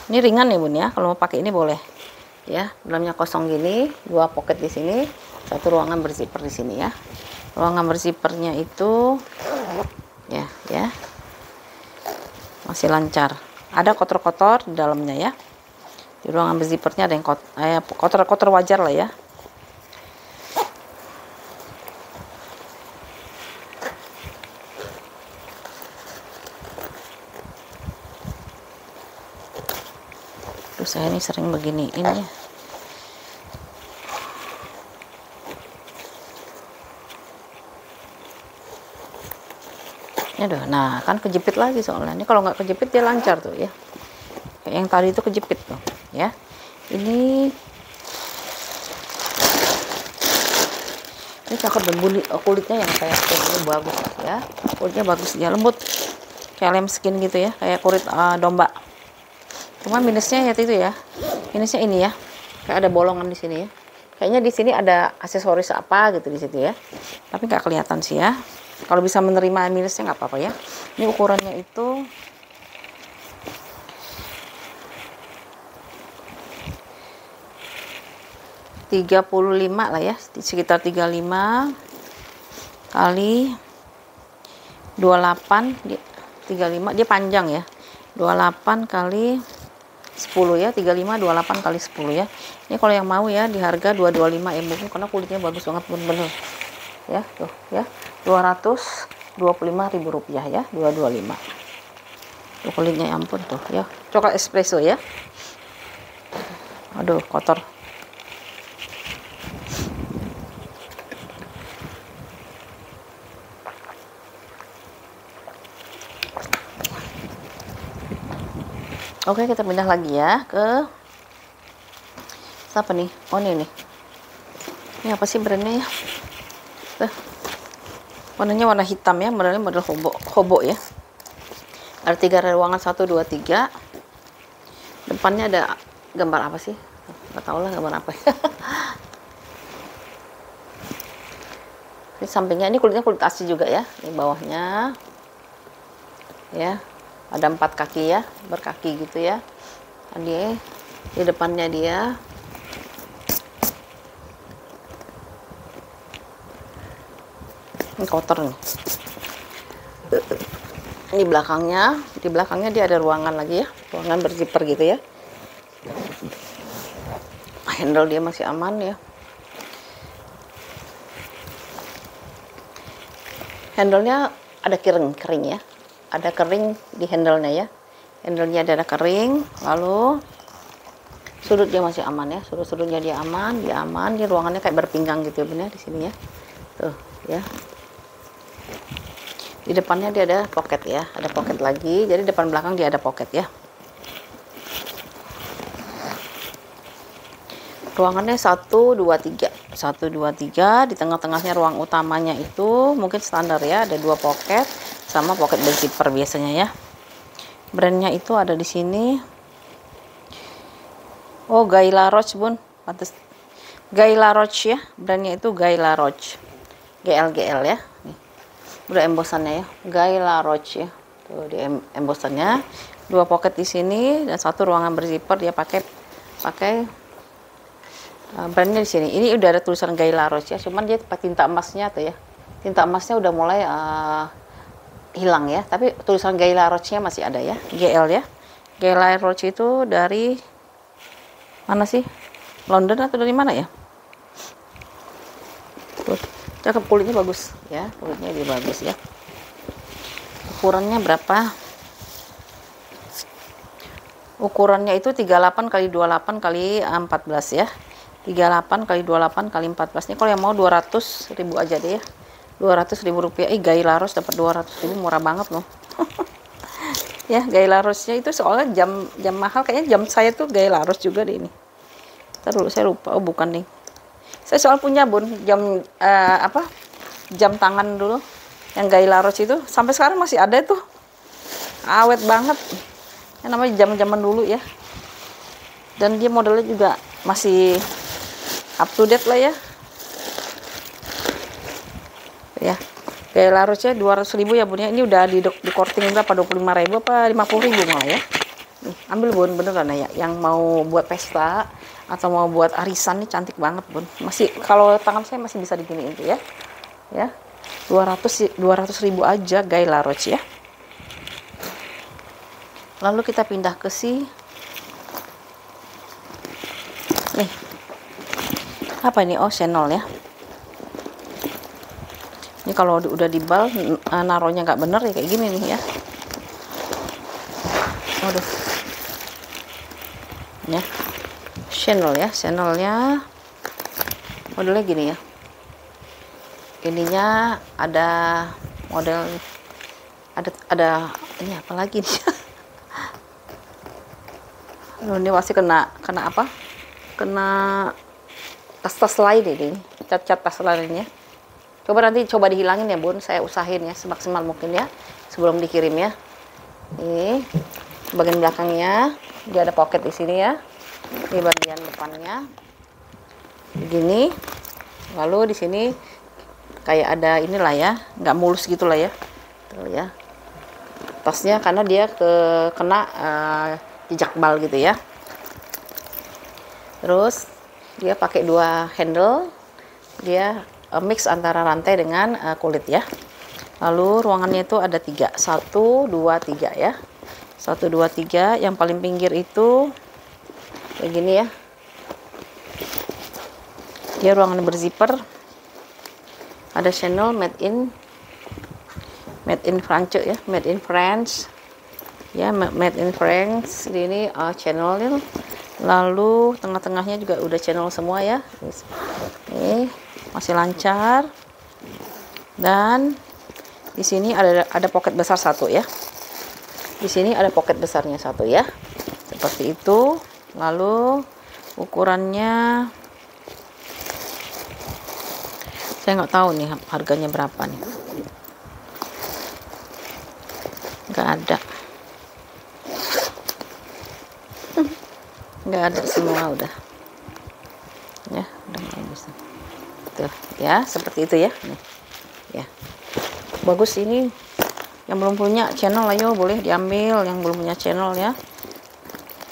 Speaker 1: Ini ringan ya Bun ya, kalau mau pakai ini boleh. Ya, dalamnya kosong gini, 2 pocket di sini, 1 ruangan berzipper di sini ya. Ruangan berzippernya itu ya masih lancar. Ada kotor-kotor di dalamnya ya. Di ruangan berzippernya ada yang kotor-kotor wajar lah ya. Terus saya ini sering beginiin ya. Nah kan kejepit lagi soalnya. Ini kalau nggak kejepit dia lancar tuh ya. Kayak yang tadi itu kejepit tuh ya. Ini cakep dan kulitnya yang kayak ini bagus ya. Kulitnya bagus ya, lembut kayak lambskin gitu ya, kayak kulit domba. Cuma minusnya ya itu ya. Minusnya ini ya. Kayak ada bolongan di sini ya. Kayaknya di sini ada aksesoris apa gitu di situ ya. Tapi nggak kelihatan sih ya. Kalau bisa menerima minusnya nggak apa-apa ya. Ini ukurannya itu 35 lah ya, sekitar 35 kali 28, 35 dia panjang ya, 28 kali 10 ya, 35 28 kali 10 ya. Ini kalau yang mau ya di harga 225 ya Bu, karena kulitnya bagus banget bener-bener ya, tuh ya, 225.000 rupiah ya, 225 tuh kulitnya, ya ampun tuh ya, coklat espresso ya. Aduh kotor. Oke, kita pindah lagi ya ke apa nih? Oh ini nih. Ini apa sih brandnya ya? Warnanya warna hitam ya, modelnya model hobo ya. Ada 3 ruangan, 1 2 3. Depannya ada gambar apa sih? Nggak tahu lah gambar apa ya. Di sampingnya ini kulitnya kulit asli juga ya. Di bawahnya ya ada 4 kaki ya, berkaki gitu ya. Di depannya dia ini kotor nih. Ini belakangnya, di belakangnya dia ada ruangan lagi ya, ruangan berzipper gitu ya. Handle dia masih aman ya. Handle-nya ada kering ya, ada kering di handle-nya ya. Handle-nya ada kering, lalu sudut dia masih aman ya, sudut-sudutnya dia aman, dia ruangannya kayak berpinggang gitu ya bener di sini ya. Tuh ya. Di depannya dia ada pocket ya, ada pocket lagi, jadi depan belakang dia ada pocket ya. Ruangannya 1 2 3, 1 2 3. Di tengah-tengahnya ruang utamanya itu mungkin standar ya, ada 2 pocket sama pocket berzipper biasanya ya. Brandnya itu ada di sini. Oh, Guy Laroche Bun, pantes. Guy Laroche ya, brandnya itu Guy Laroche, GL ya. Nih, udah embosannya ya, Guy Laroche ya. Tuh di embosannya, 2 pocket di sini dan 1 ruangan berzipper. Dia pakai brandnya di sini. Ini udah ada tulisan Guy Laroche ya, cuman dia pakai tinta emasnya tuh ya. Tinta emasnya udah mulai hilang ya, tapi tulisan Guy Laroche-nya masih ada ya, GL ya. Guy Laroche itu dari mana sih? London atau dari mana ya? Tuh, cakep, kulitnya bagus ya, kulitnya dia bagus ya. Ukurannya berapa? Ukurannya itu 38 kali 28 kali 14 ya. 38 kali 28 kali 14. Ini kalau yang mau 200.000 aja deh ya. 200.000 rupiah. Guy Laroche dapat 200.000, murah banget loh. Ya, Guy Laroche-nya itu soalnya jam mahal, kayaknya jam saya tuh Guy Laroche juga deh ini. Ntar dulu saya lupa. Oh, bukan nih. Saya soal punya Bun jam jam tangan dulu yang Guy Laroche itu, sampai sekarang masih ada tuh. Awet banget. Yang namanya zaman-zaman dulu ya. Dan dia modelnya juga masih up to date lah ya. Ya. Guy Laroche-nya 200.000 ya Bun ya. Ini udah di korting berapa? 25.000 apa 50.000 malah ya. Nih, ambil Bun, beneran ya. Yang mau buat pesta atau mau buat arisan nih cantik banget Bun. Masih kalau tangan saya masih bisa diginiin tuh ya. Ya. 200.000 aja Guy Laroche ya. Lalu kita pindah ke nih. Apa ini? Oh, Chanel ya. Ini kalau udah dibal naruhnya nggak bener ya kayak gini nih ya. Waduh. Ya. Chanel ya, Chanelnya modelnya gini ya. Ininya ada model ada ini apa lagi nih? Ini pasti kena apa? Kena tas lain ini, cat tas lainnya. Coba dihilangin ya Bun, saya usahain ya semaksimal mungkin ya sebelum dikirim ya. Ini bagian belakangnya dia ada pocket di sini ya. Di bagian depannya begini. Lalu di sini kayak ada inilah ya, nggak mulus gitulah ya. Tuh ya. Tasnya karena dia kena jejak bal gitu ya. Terus Dia pakai 2 handle, dia mix antara rantai dengan kulit ya. Lalu ruangannya itu ada 3, 1 2 3 ya, 1 2 3. Yang paling pinggir itu kayak gini ya, dia ruangan berzipper, ada channel made in France ya, made in France ya, made in France. Ini channelnya. Lalu tengah-tengahnya juga udah channel semua ya. Ini masih lancar. Dan di sini ada pocket besar 1 ya. Di sini ada pocket besarnya 1 ya. Seperti itu. Lalu ukurannya saya nggak tahu nih harganya berapa nih. Nggak ada. Nggak ada semua udah ya, udah mulai bisa tuh ya, seperti itu ya. Nih ya, bagus. Ini yang belum punya channel ayo boleh diambil, yang belum punya channel ya,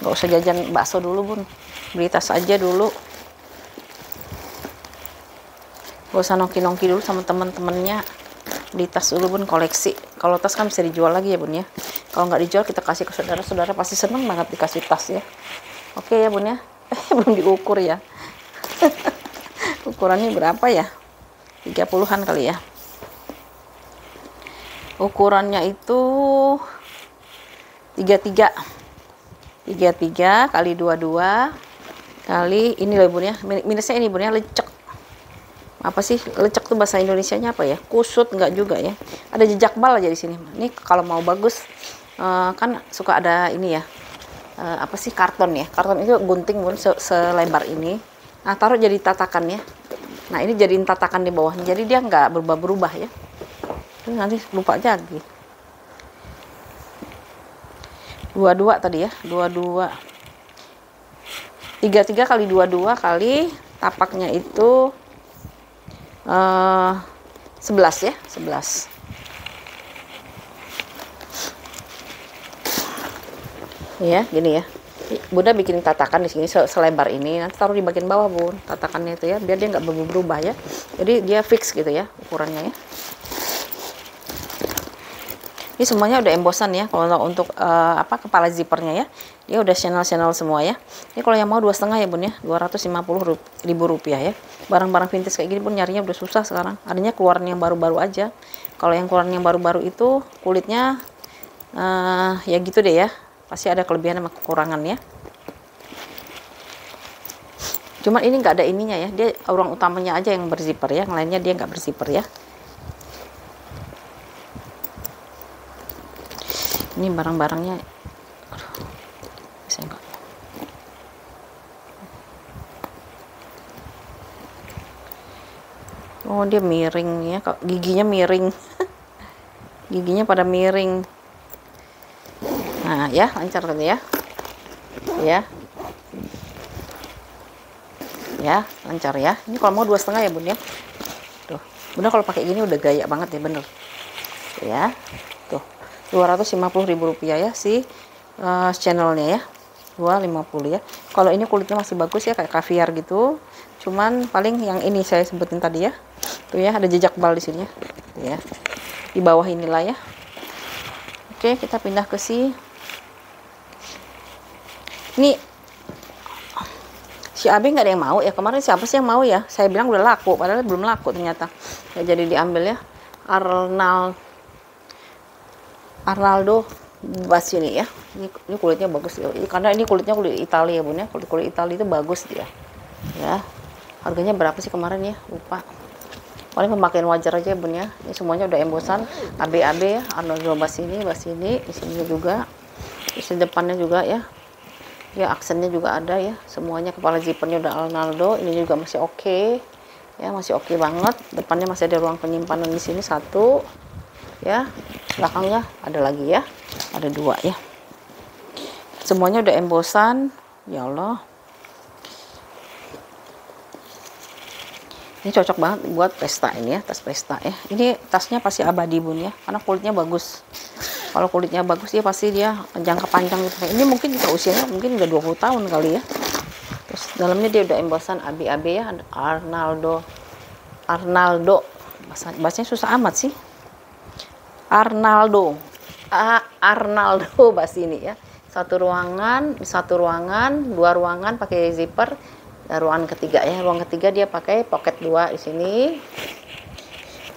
Speaker 1: nggak usah jajan bakso dulu bun, beli tas aja dulu, nggak usah nongki-nongki dulu sama teman-temannya, beli tas dulu bun, koleksi. Kalau tas kan bisa dijual lagi ya bun ya, kalau nggak dijual kita kasih ke saudara-saudara, pasti seneng banget dikasih tas ya. Oke ya bun ya. Belum diukur ya. Ukurannya berapa ya? 30-an kali ya. Ukurannya itu 33 kali 22 kali ini loh bun ya. Minusnya ini bun ya, lecek. Apa sih lecek tuh bahasa Indonesianya apa ya? Kusut enggak juga ya. Ada jejak bal aja di sini. Ini kalau mau bagus kan suka ada ini ya. Apa sih, karton ya, karton itu gunting bun selebar ini. Nah taruh jadi tatakan ya. Nah ini jadiin tatakan di bawahnya, jadi dia nggak berubah-berubah ya. Ini nanti lupa lagi. 22 tadi ya, 22 33 kali 22 kali tapaknya itu 11 ya, 11 ya, gini ya. Bunda bikin tatakan di sini selebar ini, nanti taruh di bagian bawah bun tatakannya itu ya, biar dia nggak berubah ya, jadi dia fix gitu ya ukurannya ya. Ini semuanya udah embosan ya. Kalau untuk kepala zippernya ya, dia udah channel semua ya. Ini kalau yang mau 2,5 ya bun ya, 250.000 rupiah ya. Barang-barang vintage kayak gini pun nyarinya udah susah sekarang, adanya keluaran yang baru-baru aja. Kalau yang keluaran yang baru-baru itu kulitnya ya gitu deh ya, pasti ada kelebihan sama kekurangan ya. Cuman ini nggak ada ininya ya, dia ruang utamanya aja yang berzipper ya, yang lainnya dia nggak berzipper ya. Ini barang-barangnya, saya nggak. Oh dia miring ya, giginya miring, giginya pada miring. Nah ya, lancar kan ya, ya lancar ya. Ini kalau mau 2,5 ya bun ya. Tuh bunda kalau pakai gini udah gaya banget ya, bener ya. Tuh 250.000 rupiah ya si channelnya ya, 250 ya. Kalau ini kulitnya masih bagus ya, kayak kaviar gitu. Cuman paling yang ini saya sebutin tadi ya, tuh ya ada jejak bal di sini ya, di bawah inilah ya. Oke, kita pindah ke ini. Si Abi nggak ada yang mau ya, kemarin siapa sih yang mau ya, saya bilang udah laku, padahal belum laku ternyata ya, jadi diambil ya. Arnaldo Basini ya, ini kulitnya bagus ya, karena ini kulitnya kulit Italia ya bun ya, kulit Italia itu bagus dia ya. Harganya berapa sih kemarin ya, lupa. Paling pemakaian wajar aja bun ya. Ini semuanya udah embosan ABAB ya, Arnaldo Basini di sini juga, di depannya juga ya. Ya aksennya juga ada ya, semuanya. Kepala zippernya udah Arnaldo, ini juga masih oke ya, masih oke banget. Depannya masih ada ruang penyimpanan di sini 1 ya, belakangnya ada lagi ya, ada 2 ya. Semuanya udah embosan ya Allah. Ini cocok banget buat pesta ini ya, tas pesta ya. Ini tasnya pasti abadi bun ya, karena kulitnya bagus. Kalau kulitnya bagus dia pasti dia jangka panjang gitu. Ini mungkin juga usianya mungkin udah 20 tahun kali ya. Terus dalamnya dia udah embosan AB-AB ya, Arnaldo, bahasanya susah amat sih. Arnaldo bahasa ini ya. Satu ruangan, dua ruangan pakai zipper. Dan ruangan ketiga ya, ruang ketiga dia pakai pocket 2 di sini.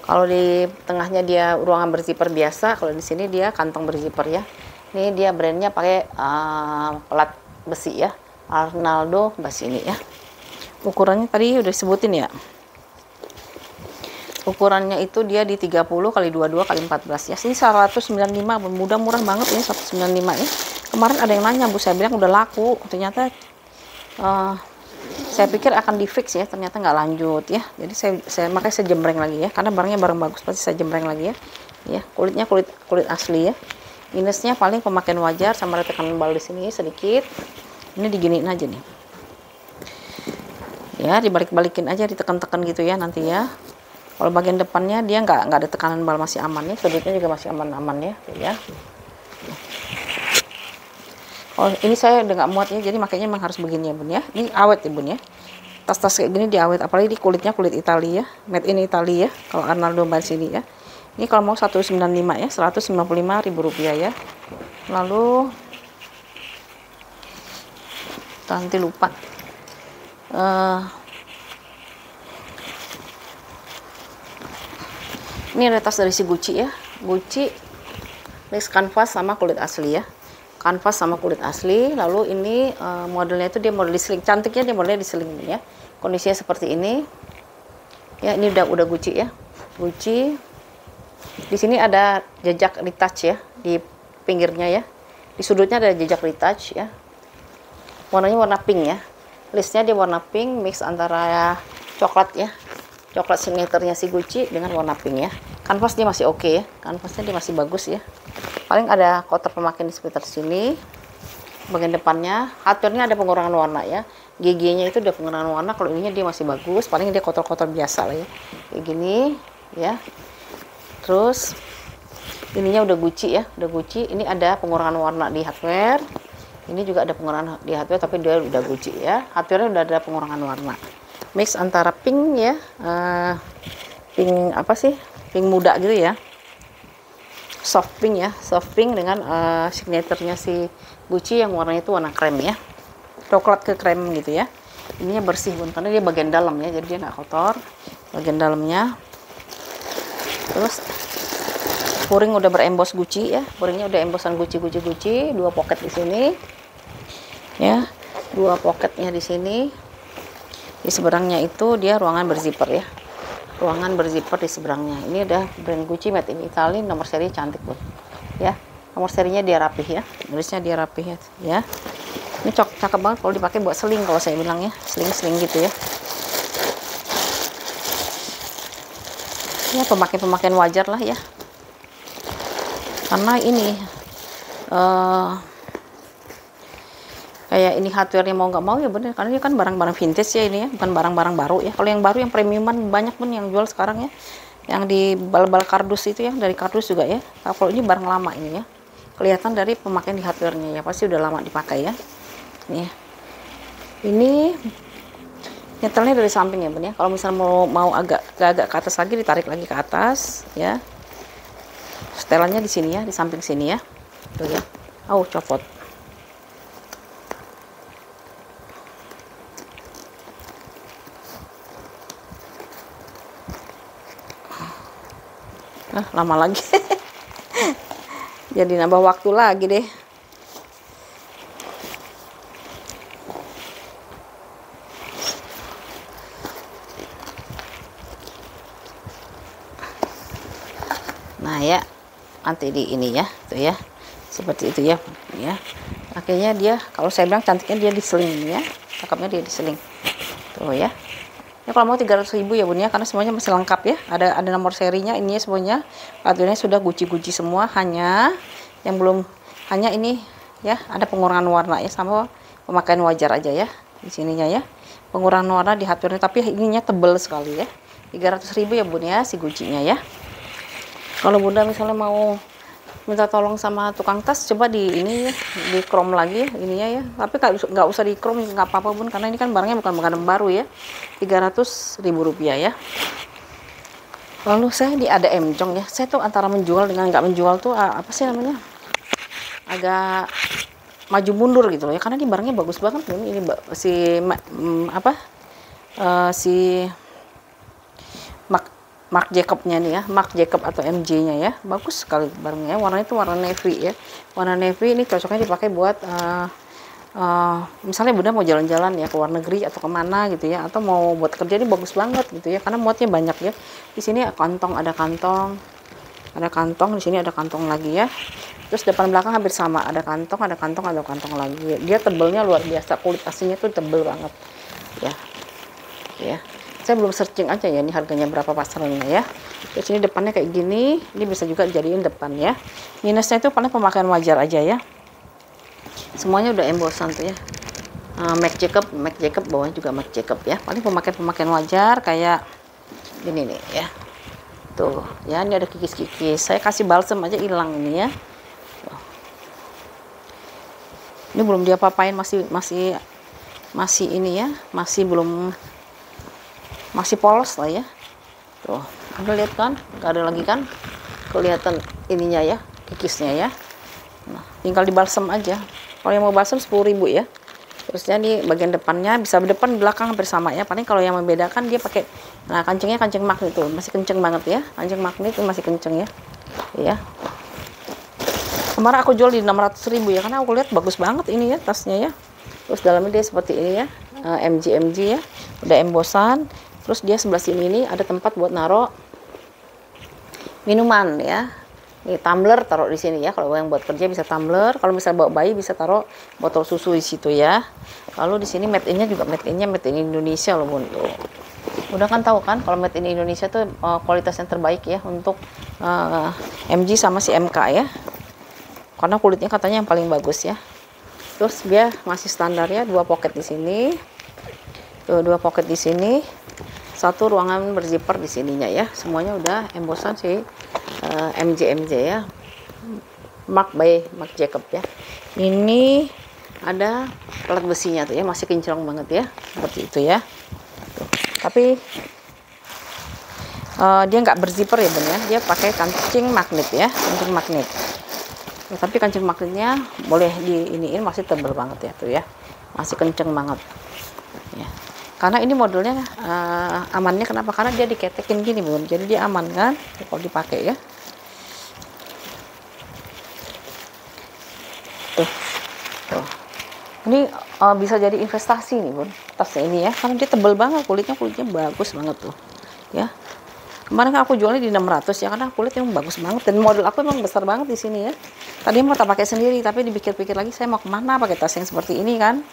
Speaker 1: Kalau di tengahnya dia ruangan berzipper biasa, kalau di sini dia kantong berzipper ya. Ini dia brandnya pakai pelat besi ya, Arnaldo bahasa ini ya. Ukurannya tadi udah disebutin ya. Ukurannya itu dia di 30 kali 22 kali 14 ya. Sini 195, mudah murah banget ini 195 ya. Kemarin ada yang nanya, Bu, saya bilang udah laku. Ternyata saya pikir akan di fix ya, ternyata nggak lanjut ya. Jadi makanya saya jembreng lagi ya, karena barangnya barang bagus pasti saya jembreng lagi ya. Ya, kulitnya kulit asli ya. Minusnya paling pemakaian wajar sama retakan bal di sini sedikit. Ini diginiin aja nih. Ya, dibalik-balikin aja, ditekan-tekan gitu ya nanti ya. Kalau bagian depannya dia nggak ada tekanan bal, masih aman ya. Sudutnya juga masih aman-aman ya, tuh ya. Oh, ini saya udah nggak muat ya, jadi makanya memang harus begini ya, Bun ya. Ini awet ya, Bun ya. Tas-tas kayak gini diawet, apalagi di kulitnya kulit Italia ya, made in Italia ya. Kalau Arnaldo bahas ini ya. Ini kalau mau 195 ya, Rp195.000 ya. Lalu nanti lupa. Ini ada tas dari si Gucci ya. Gucci lace canvas sama kulit asli ya. Kanvas sama kulit asli. Lalu ini modelnya itu dia model diseling. Cantiknya dia modelnya diseling ya. Kondisinya seperti ini. Ya, ini udah Gucci ya. Gucci. Di sini ada jejak retouch ya di pinggirnya ya. Di sudutnya ada jejak retouch ya. Warnanya warna pink ya. Listnya dia warna pink mix antara coklat ya. Coklat signaturenya si Gucci dengan warna pink ya. Kanvas dia masih oke ya. Kanvasnya dia masih bagus ya. Paling ada kotor pemakaian di sekitar sini. Bagian depannya, hardware-nya ada pengurangan warna ya. GG-nya itu ada pengurangan warna. Kalau ininya dia masih bagus. Paling dia kotor-kotor biasa lah ya. Kayak gini ya. Terus ininya udah Gucci ya. Udah Gucci. Ini ada pengurangan warna di hardware. Ini juga ada pengurangan di hardware, tapi dia udah Gucci ya. Hardware-nya udah ada pengurangan warna. Mix antara pink ya, pink apa sih, pink muda gitu ya, soft pink ya, soft pink dengan signaturenya si Gucci yang warnanya itu warna krem ya, coklat ke krem gitu ya. Ininya bersih Bun, karena dia bagian dalam ya, jadi dia nggak kotor bagian dalamnya. Terus puring udah berembos Gucci ya, puringnya udah embosan Gucci, dua pocket di sini ya, dua pocketnya di sini. Di seberangnya itu dia ruangan berzipper ya, ruangan berzipper di seberangnya. Ini udah brand Gucci made in Italy, nomor seri cantik Bun ya, nomor serinya dia rapih ya, tulisnya dia rapih ya. Ini cakep banget kalau dipakai buat seling, kalau saya bilang ya, seling gitu ya. Ya pemakaian wajar lah ya, karena ini kayak ini hardware-nya mau nggak mau ya bener, karena ini kan barang-barang vintage ya ini ya, bukan barang-barang baru ya. Kalau yang baru yang premiuman banyak Bun yang jual sekarang ya, yang di bal-bal kardus itu ya, dari kardus juga ya. Nah, kalau ini barang lama ini ya, kelihatan dari pemakaian di hardware-nya ya, pasti udah lama dipakai ya. Nih, ini nyetelnya dari samping ya Bun ya. Kalau misalnya mau agak ke atas lagi, ditarik lagi ke atas ya. Setelannya di sini ya, di samping sini ya, tuh ya. Oh copot. Lama lagi. Jadi nambah waktu lagi deh. Nah ya, nanti di ini ya, tuh ya, seperti itu ya, ya. Akhirnya dia, kalau saya bilang cantiknya dia diseling ya, cakepnya dia diseling, tuh ya. Ya kalau mau 300.000 ya Bun ya, karena semuanya masih lengkap ya, ada nomor serinya, ini semuanya, hardware-nya sudah Gucci semua, hanya yang belum, hanya ini ya, ada pengurangan warna ya, sama pemakaian wajar aja ya, di sininya ya, pengurangan warna di hardware-nya, tapi ininya tebel sekali ya, 300.000 ya Bun ya, si Gucci-nya ya. Kalau Bunda misalnya mau minta tolong sama tukang tas, coba di ini ya, di chrome lagi ya, ininya ya. Tapi nggak usah di chrome, nggak apa-apa pun, karena ini kan barangnya bukan barang baru ya. 300.000 rupiah ya. Lalu saya ada emjong ya. Saya tuh antara menjual dengan nggak menjual tuh apa sih namanya? Agak maju mundur gitu loh ya, karena ini barangnya bagus banget ini si si Marc Jacob-nya nih ya, Marc Jacob atau MJ-nya ya, bagus sekali barangnya. Warnanya itu warna navy ya, warna navy. Ini cocoknya dipakai buat misalnya bunda mau jalan-jalan ya ke luar negeri atau kemana gitu ya, atau mau buat kerja, ini bagus banget gitu ya, karena muatnya banyak ya. Di sini ada kantong, di sini ada kantong lagi ya. Terus depan belakang hampir sama, ada kantong lagi. Dia tebelnya luar biasa, kulit aslinya tuh tebel banget ya. Ya, saya belum searching aja ya ini harganya berapa pasarannya ya. Terus ini depannya kayak gini, ini bisa juga jadiin depan ya. Minusnya itu paling pemakaian wajar aja ya. Semuanya udah embossan tuh ya. Marc Jacob bawahnya juga Marc Jacob ya. Paling pemakaian wajar kayak ini nih ya. Tuh ya, ini ada kikis-kikis. Saya kasih balsam aja hilang ini ya. Tuh. Ini belum diapa-apain, masih ini ya, masih polos lah ya. Tuh, Anda lihat kan, nggak ada lagi kan, kelihatan ininya ya, kikisnya ya. Nah, tinggal dibalsam aja. Kalau yang mau balsam 10.000 ya. Terusnya di bagian depannya bisa depan belakang hampir sama ya. Paling kalau yang membedakan dia pakai, nah kancingnya kancing magnet tuh, masih kenceng banget ya. Kancing magnet itu masih kenceng ya. Iya. Kemarin aku jual di 600.000 ya, karena aku lihat bagus banget ini ya tasnya ya. Terus dalamnya dia seperti ini ya, MG ya, udah embossan. Terus dia sebelah sini ini ada tempat buat naruh minuman ya. Ini tumbler taruh di sini ya. Kalau yang buat kerja bisa tumbler. Kalau misalnya bawa bayi bisa taruh botol susu di situ ya. Lalu di sini made in-nya juga made in Indonesia loh bun. Tuh. Udah kan tahu kan kalau made in Indonesia tuh kualitas yang terbaik ya untuk MG sama si MK ya. Karena kulitnya katanya yang paling bagus ya. Terus dia masih standar ya, 2 pocket di sini. Tuh 2 pocket di sini. 1 ruangan berzipper di sininya ya. Semuanya udah embossan si MJ ya. Marc Jacob ya. Ini ada pelat besinya tuh ya, masih kinclong banget ya. Seperti itu ya. Tuh. Tapi dia nggak berzipper ya bener. Dia pakai kancing magnet ya, kancing magnet. Ya, tapi kancing magnetnya boleh diiniin, masih tebel banget ya tuh ya, masih kenceng banget ya. Karena ini modelnya amannya kenapa? Karena dia diketekin gini bun, jadi dia aman kan kalau dipakai ya. Tuh. Ini bisa jadi investasi nih bun, tasnya ini ya, karena dia tebel banget, kulitnya bagus banget tuh ya. Kemarin kan aku jualnya di 600 ya, karena kulitnya bagus banget dan model aku emang besar banget di sini ya. Tadi mau tak pakai sendiri, tapi dipikir-pikir lagi saya mau kemana pakai tas yang seperti ini kan.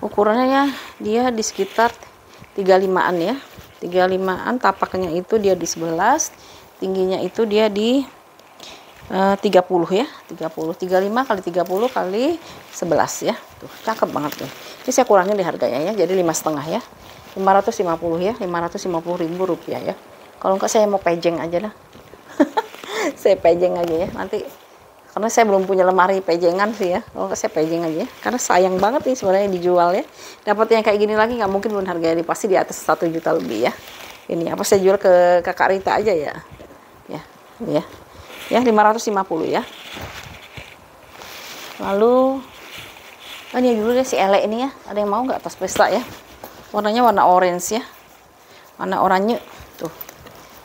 Speaker 1: Ukurannya ya dia di sekitar 35-an ya. 35-an, tapaknya itu dia di 11, tingginya itu dia di 30 ya. 35 kali 30 kali 11 ya. Tuh, cakep banget tuh. Ini saya kurangin di harganya ya, jadi 5,5 ya. 550 ya, 550.000 rupiah ya. Kalau enggak saya mau pejeng aja dah. Saya pejeng aja ya nanti, karena saya belum punya lemari pejengan sih ya. Kalau enggak saya pejeng aja ya, karena sayang banget nih sebenarnya dijual ya. Dapat yang kayak gini lagi nggak mungkin, harganya pasti di atas 1 juta lebih ya. Ini apa saya jual ke Kakak Rita aja ya. Ya, ini ya. Ya 550 ya. Lalu ini dulu deh si Ele ini ya. Ada yang mau nggak tas pesta ya? Warnanya warna orange ya, warna oranye tuh.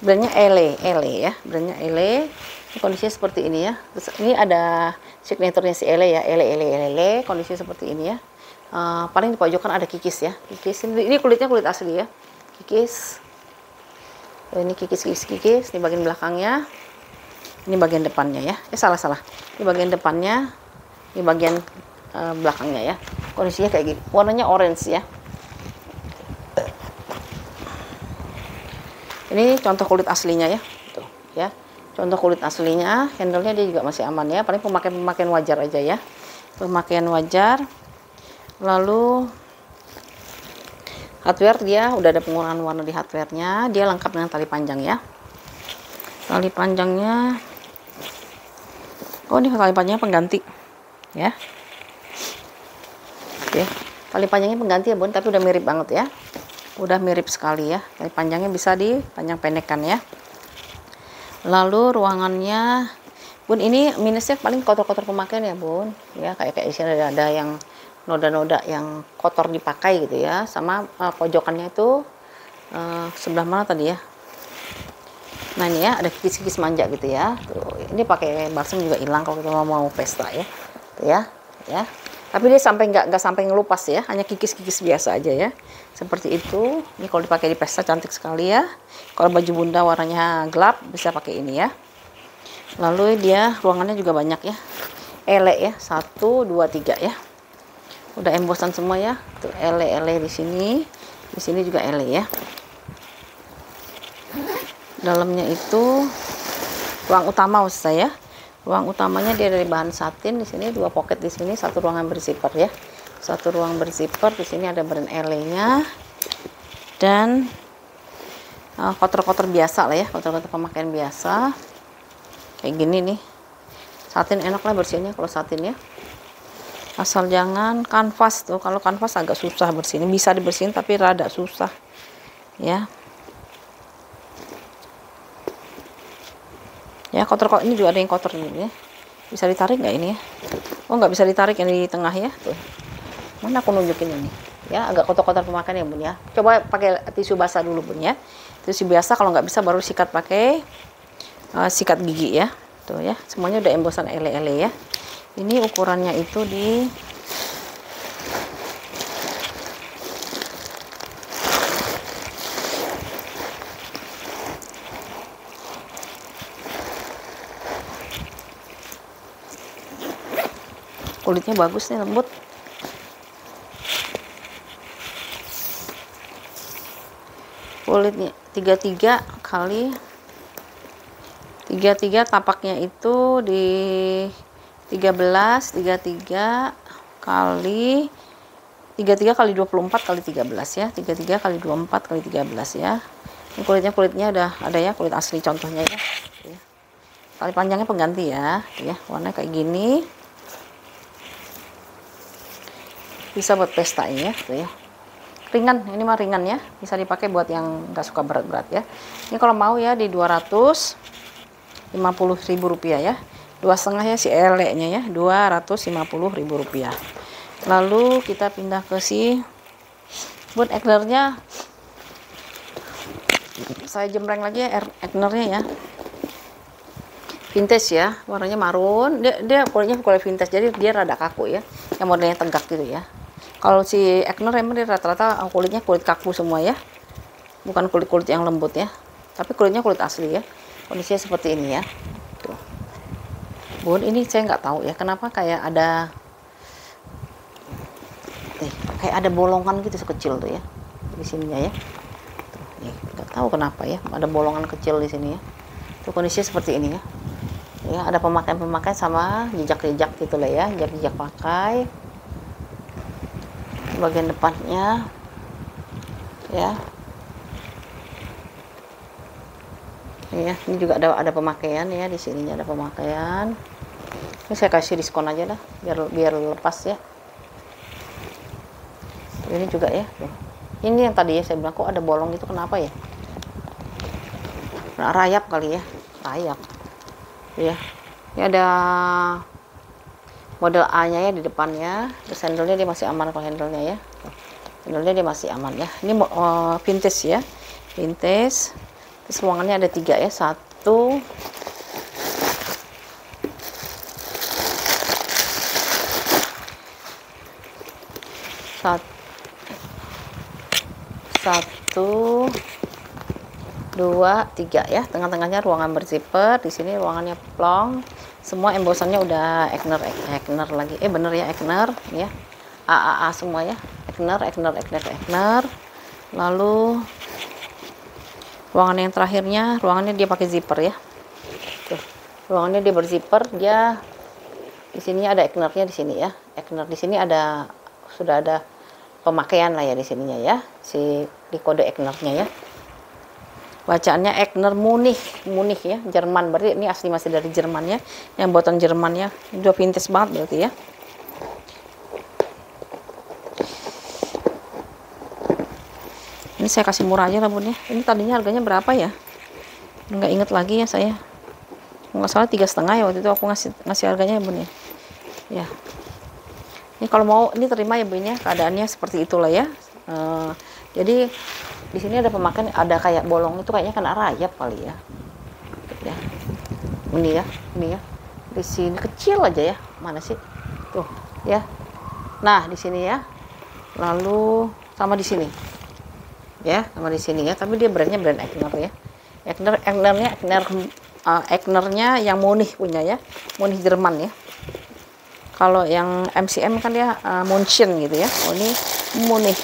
Speaker 1: Brandnya Ele ya, brandnya Ele. Ini kondisinya seperti ini ya. Terus ini ada signaturnya si Ele ya, Ele. Kondisinya seperti ini ya. Paling di pojokan ada kikis ya, kikis. Ini kulitnya kulit asli ya, kikis. Ini kikis. Ini bagian belakangnya. Ini bagian depannya ya. Salah. Ini bagian depannya. Ini bagian belakangnya ya. Kondisinya kayak gini. Warnanya orange ya. Ini contoh kulit aslinya ya, tuh ya, contoh kulit aslinya. Handle-nya dia juga masih aman ya, paling pemakaian wajar aja ya, pemakaian wajar. Lalu hardware dia udah ada pengurangan warna di hardware-nya, dia lengkap dengan tali panjang ya. Tali panjangnya, oh ini tali panjangnya pengganti ya. Oke, tali panjangnya pengganti ya Bun, tapi udah mirip banget ya, udah mirip sekali ya. Tali panjangnya bisa dipanjang pendekkan ya. Lalu ruangannya Bun, ini minusnya paling kotor-kotor pemakaian ya Bun ya, kayak di sini ada yang noda-noda yang kotor dipakai gitu ya, sama pojokannya itu sebelah mana tadi ya. Nah ini ya ada kikis-kikis manja gitu ya. Tuh, ini pakai balsam juga hilang kalau kita mau pesta ya. Tuh ya, ya. Tapi dia sampai nggak sampai ngelupas ya, hanya kikis-kikis biasa aja ya. Seperti itu. Ini kalau dipakai di pesta cantik sekali ya. Kalau baju bunda warnanya gelap bisa pakai ini ya. Lalu dia ruangannya juga banyak ya. Ele ya, 1, 2, 3 ya. Udah embosan semua ya. Tuh ele di sini. Di sini juga ele ya. Dalamnya itu ruang utama maksud saya. Ruang utamanya dia dari bahan satin. Di sini 2 pocket, di sini 1 ruangan berzipper ya. 1 ruang berzipper. Di sini ada brand LE-nya dan kotor-kotor biasa lah ya, kotor-kotor pemakaian biasa. Kayak gini nih. Satin enak lah bersihnya kalau satin ya. Asal jangan kanvas tuh. Kalau kanvas agak susah bersihin. Bisa dibersihin tapi rada susah ya. Ya kotor, kok ini juga ada yang kotor ini ya. Bisa ditarik nggak ini ya? Oh nggak bisa ditarik yang di tengah ya. Tuh. Mana aku nunjukin ini ya, agak kotor-kotor pemakaian ya Bun ya. Coba pakai tisu basah dulu Bun ya. Tisu biasa, kalau nggak bisa baru sikat pakai sikat gigi ya. Tuh ya, semuanya udah embosan ele-ele ya. Ini ukurannya itu di kulitnya bagus nih, lembut. Kulitnya 33 kali 33, tapaknya itu di 33 kali 24 kali 13 ya. 33 kali 24 kali 13 ya. Ini kulitnya udah ada ya, kulit asli contohnya ya. Tali panjangnya pengganti ya. Ya, warnanya kayak gini. Bisa buat pesta ini ya, tuh ya. Ringan, ini mah ringan ya, bisa dipakai buat yang nggak suka berat-berat ya. Ini kalau mau ya di 250.000 rupiah ya. 2,5 ya si ele-nya ya, 250.000 rupiah. Lalu kita pindah ke si Bun, egnernya. Saya jembreng lagi ya egnernya ya. Vintage ya, warnanya marun. Dia kulitnya kulit vintage, jadi dia rada kaku ya. Yang modelnya tegak gitu ya. Kalau si Egner emang dia rata-rata kulitnya kulit kaku semua ya, bukan kulit-kulit yang lembut ya, tapi kulitnya kulit asli ya. Kondisinya seperti ini ya. Tuh. Bun, ini saya nggak tahu ya kenapa kayak ada bolongan gitu sekecil tuh ya di sininya ya. Tuh, nggak tahu kenapa ya ada bolongan kecil di sini ya. Tuh kondisinya seperti ini ya. Ya ada pemakaian sama jejak-jejak gitu lah ya, jejak pakai. Bagian depannya ya. Ini juga ada pemakaian ya, di sininya ada pemakaian. Ini saya kasih diskon aja dah biar lepas ya. Ini juga ya. Ini yang tadi ya saya bilang kok ada bolong itu kenapa ya? Nah, rayap kali ya, rayap. Ya. Ini ada model A-nya ya di depannya. Terus handle-nya dia masih aman kalau handle-nya ya. Handle-nya dia masih aman ya. Ini vintage ya. Vintage. Terus ruangannya ada 3 ya. 1 2, 3 ya. Tengah-tengahnya ruangan berzipper. Di sini ruangannya plong. Semua embosannya udah Egner lagi. Bener ya Egner ya. AAA semua ya. Egner. Lalu ruangan yang terakhirnya, ruangannya dia pakai zipper ya. Tuh. Ruangannya dia berzipper, dia di sini ada Egnernya di sini ya. Egner di sini sudah ada pemakaian lah ya di sininya ya. Si di kode Egnernya ya. Bacaannya Egner Munich, Munich ya, Jerman. Berarti ini asli masih dari Jerman ya. Yang buatan Jerman ya. Ini udah vintage banget berarti ya. Ini saya kasih murah aja lah bun ya. Ini tadinya harganya berapa ya? Nggak inget lagi ya saya. Nggak salah 3,5 ya waktu itu aku ngasih harganya ya bun ya. Ya. Ini kalau mau ini terima ya bun ya. Keadaannya seperti itulah ya. Jadi di sini ada pemakaian, ada kayak bolong itu kayaknya kena rayap kali ya. Ya. Ini ya. Di sini kecil aja ya. Mana sih? Tuh, ya. Nah, di sini ya. Lalu sama di sini. Ya, sama di sini ya. Tapi dia brandnya brand Egner ya. Egnernya yang Munich punya ya. Munich Jerman ya. Kalau yang MCM kan dia München gitu ya. Oh, ini Munich.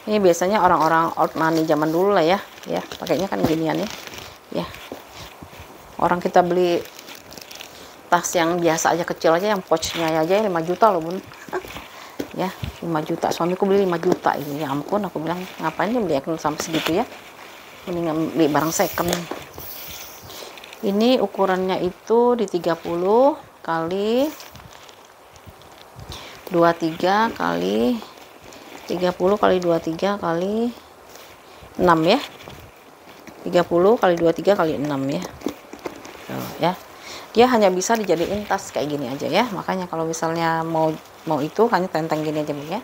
Speaker 1: Ini biasanya orang-orang old money zaman dulu lah ya, pakainya kan ginian ya, Orang kita beli tas yang biasa aja kecil aja, yang pouchnya aja 5 juta loh bun, ya 5 juta. Suamiku beli 5 juta ini, ya ampun, aku bilang ngapain dia beli Egner sampai segitu ya, mendingan beli barang second. Ini ukurannya itu di 30 kali 23 kali 30 kali 23 kali 6 ya. 30 kali 23 kali 6 ya. Tuh, ya. Dia hanya bisa dijadiin tas kayak gini aja ya. Makanya kalau misalnya mau itu hanya tenteng gini aja ya.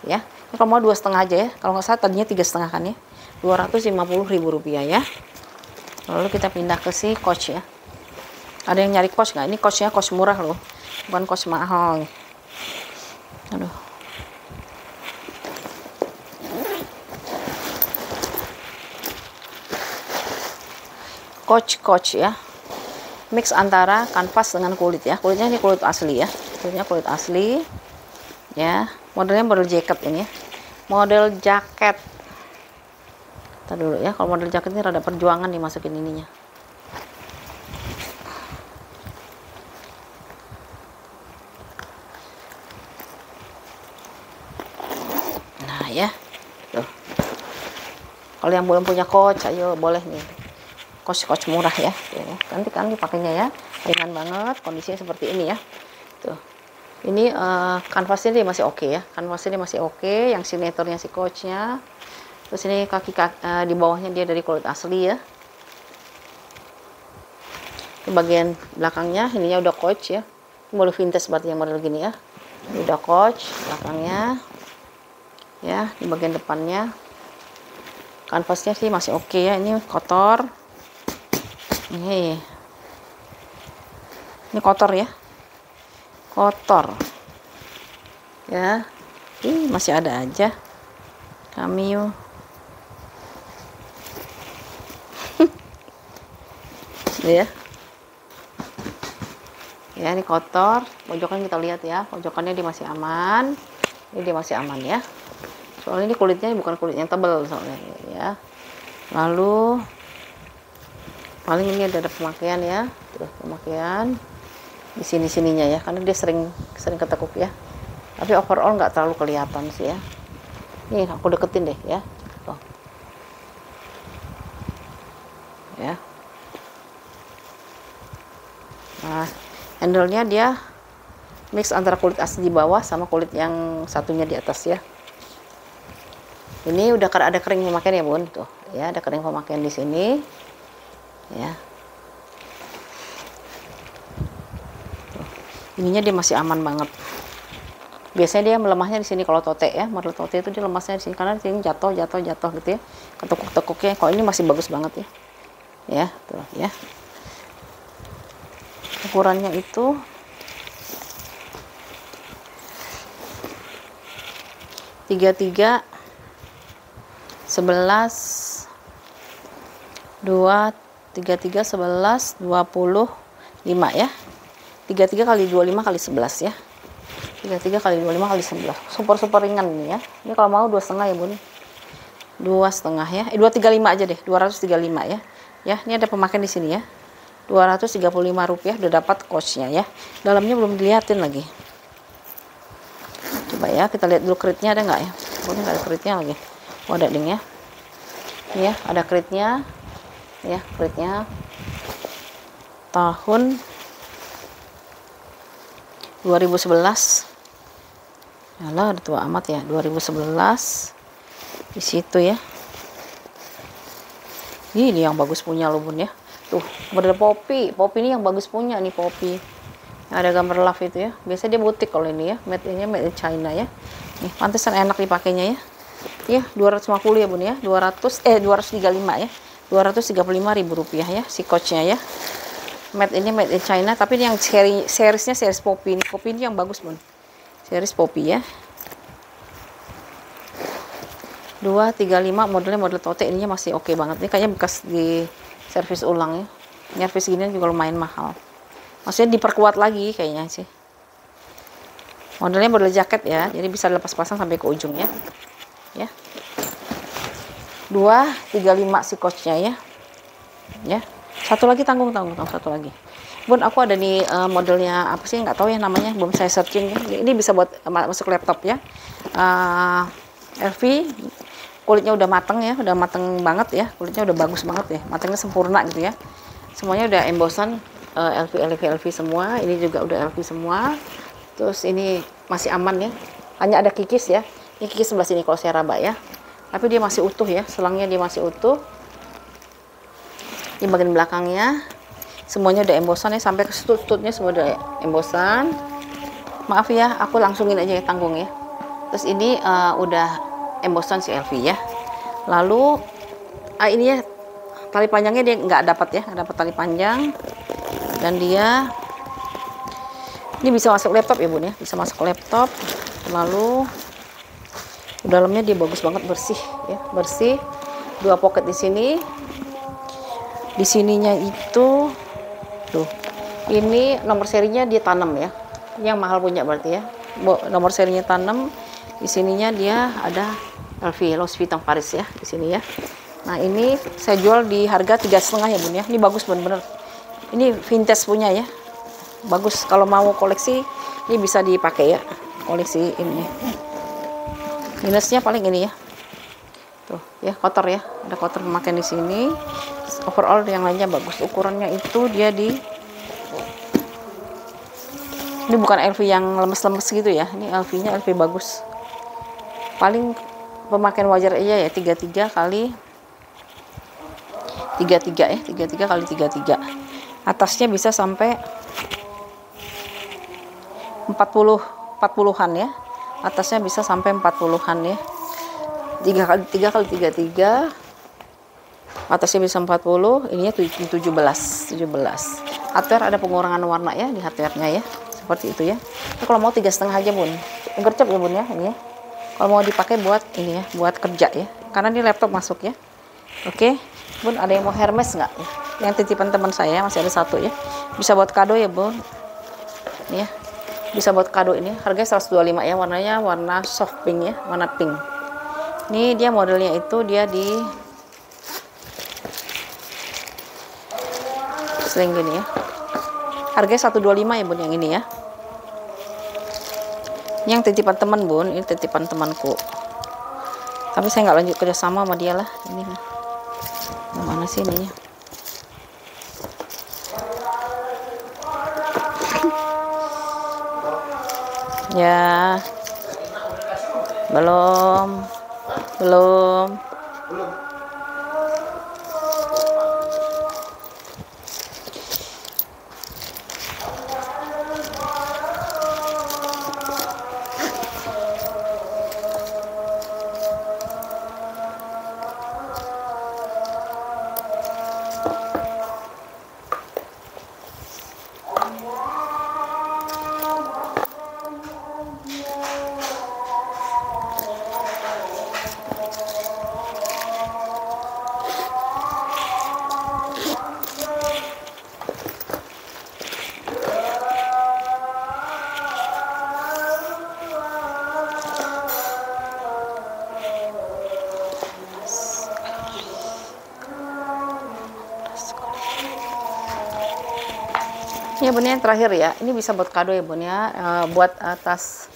Speaker 1: Ya. Kalau mau 2,5 aja ya. Kalau nggak salah tadinya 3,5 kan ya. 250.000 rupiah ya. Lalu kita pindah ke si coach ya. Ada yang nyari coach nggak? Ini coachnya coach murah loh. Bukan coach mahal. Aduh. Coach ya, mix antara kanvas dengan kulit ya. Kulitnya ini kulit asli ya, kulitnya kulit asli ya. Modelnya model jaket ini ya, model jaket. Kita dulu ya, kalau model jaket ini rada perjuangan dimasukin ininya. Nah ya, tuh. Kalau yang belum punya coach, ayo boleh nih. Coach murah ya, nanti kan dipakainya ya, ringan banget, kondisinya seperti ini ya. Tuh, ini kanvasnya dia masih oke ya, kanvasnya dia masih oke, yang signaturnya si coachnya. Terus ini kaki di bawahnya dia dari kulit asli ya. Di bagian belakangnya ininya udah coach ya, model vintage berarti yang model gini ya. Ini udah coach belakangnya, ya. Di bagian depannya kanvasnya sih masih oke ya, ini kotor. Ini kotor ya, kotor ya. Masih ada aja cameo. Ya, ini kotor. Pojokan kita lihat ya, pojokannya dia masih aman. Ini dia masih aman ya, soalnya ini kulitnya bukan kulit yang tebal soalnya ya. Lalu paling ini ada pemakaian ya, tuh, pemakaian di sininya ya, karena dia sering ketekuk ya. Tapi overall nggak terlalu kelihatan sih ya. Nih aku deketin deh ya, tuh. Ya. Nah, handle-nya dia mix antara kulit asli di bawah sama kulit yang satunya di atas ya. Ini udah ada kering pemakaian ya bun, tuh ya, ada kering pemakaian di sini. Ya, ininya dia masih aman banget. Biasanya dia melemahnya di sini kalau tote ya, model tote itu dia lemahnya di sini karena di sini jatuh gitu ya, ketekuk-tekuknya. Kalau ini masih bagus banget ya, ya tuh ya. Ukurannya itu 33 11 2 33 11 25 ya. 33 kali 25 kali 11 ya. 33 kali 25 kali 11. Super ringan ini ya. Ini kalau mau 2,5 ya bun. 2,5 ya. 235 aja deh. 235 ya. Ya, ini ada pemakaian di sini ya. 235 rupiah udah dapat coachnya ya. Dalamnya belum dilihatin lagi. Coba ya. ya. Kita lihat dulu kritnya ada nggak ya. Oh, ini nggak ada kritnya lagi. Oh, ada ding ya. Ini ya, ada kritnya. Ya, kritnya tahun 2011. Yalah, udah tua amat ya. 2011 di situ ya. Ini yang bagus punya loh bun ya. Tuh, model Poppy. Poppy ini yang bagus punya nih, Poppy. Ada gambar love itu ya. Biasanya dia butik kalau ini ya. Made in China ya. Nih, pantesan enak dipakainya ya. Ya, 250 ya bun ya. 235 ya. 235.000 rupiah ya si coachnya ya. Made in China, tapi ini yang seriesnya series Poppy. Ini Poppy ini yang bagus bun. Series Poppy ya. 235 modelnya model tote, ininya masih oke banget. Ini kayaknya bekas di servis ulang ya. Servis gini juga lumayan mahal. Maksudnya diperkuat lagi kayaknya sih. Modelnya model jaket ya, jadi bisa lepas pasang sampai ke ujung ya. Ya. 235 si coachnya ya. Ya. Satu lagi tanggung satu lagi. Bun, aku ada nih modelnya apa sih, nggak tahu ya namanya, belum saya searching ya. Ini bisa buat masuk laptop ya. LV, kulitnya udah mateng ya, udah mateng banget ya, kulitnya udah bagus banget ya, matengnya sempurna gitu ya. Semuanya udah embossan LV semua. Ini juga udah LV semua. Terus ini masih aman ya, hanya ada kikis ya. Ini kikis sebelah sini kalau saya raba ya, tapi dia masih utuh ya, selangnya dia masih utuh. Di bagian belakangnya semuanya udah embossan ya, sampai ke stut-stutnya semua udah embossan. Maaf ya, aku langsungin aja ya, tanggung ya. Terus ini udah embossan si LV ya. Lalu ini ya, tali panjangnya dia nggak dapat ya, nggak dapat tali panjang. Dan dia ini bisa masuk laptop ya bun ya, bisa masuk laptop. Lalu dalamnya dia bagus banget, bersih ya, bersih. 2 pocket di sini. Di sininya itu tuh, ini nomor serinya dia tanam ya, yang mahal punya berarti ya. Nomor serinya tanam. Di sininya dia ada LV, Louis Vuitton Paris ya, di sini ya. Nah, ini saya jual di harga 3,5 ya bun ya. Ini bagus bener-bener. Ini vintage punya ya, bagus. Kalau mau koleksi ini bisa dipakai ya, koleksi ini. Minusnya paling ini ya, tuh ya, kotor ya, ada kotor pemakaian di sini. Overall yang lainnya bagus. Ukurannya itu dia ini bukan LV yang lemes-lemes gitu ya, ini LV-nya LV bagus. Paling pemakaian wajar aja ya, 33 kali 33 ya, 33 kali 33. Atasnya bisa sampai 40-an ya. Atasnya bisa sampai 40-an ya. 3 kali 33. Atasnya bisa 40, ininya 17. Hardware ada pengurangan warna ya di hardware-nya ya. Seperti itu ya. Nah, kalau mau 3,5 aja bun. Gercep ya bun ya, ini ya. Kalau mau dipakai buat ini ya, buat kerja ya. Karena ini laptop masuk ya. Oke, bun, ada yang mau Hermes nggak? Yang titipan teman saya masih ada 1 ya. Bisa buat kado ya bun. Ini ya. Bisa buat kado ini. Harganya 125 ya. Warnanya warna soft pink ya, warna pink. Ini dia modelnya itu dia di sling gini ya. Harganya 125 ya bun yang ini ya. Yang titipan teman bun, ini titipan temanku. Tapi saya nggak lanjut kerjasama sama dia lah. Ini mana sih ininya? Ya, belum. Ya bun, yang terakhir ya, ini bisa buat kado ya bun ya, buat tas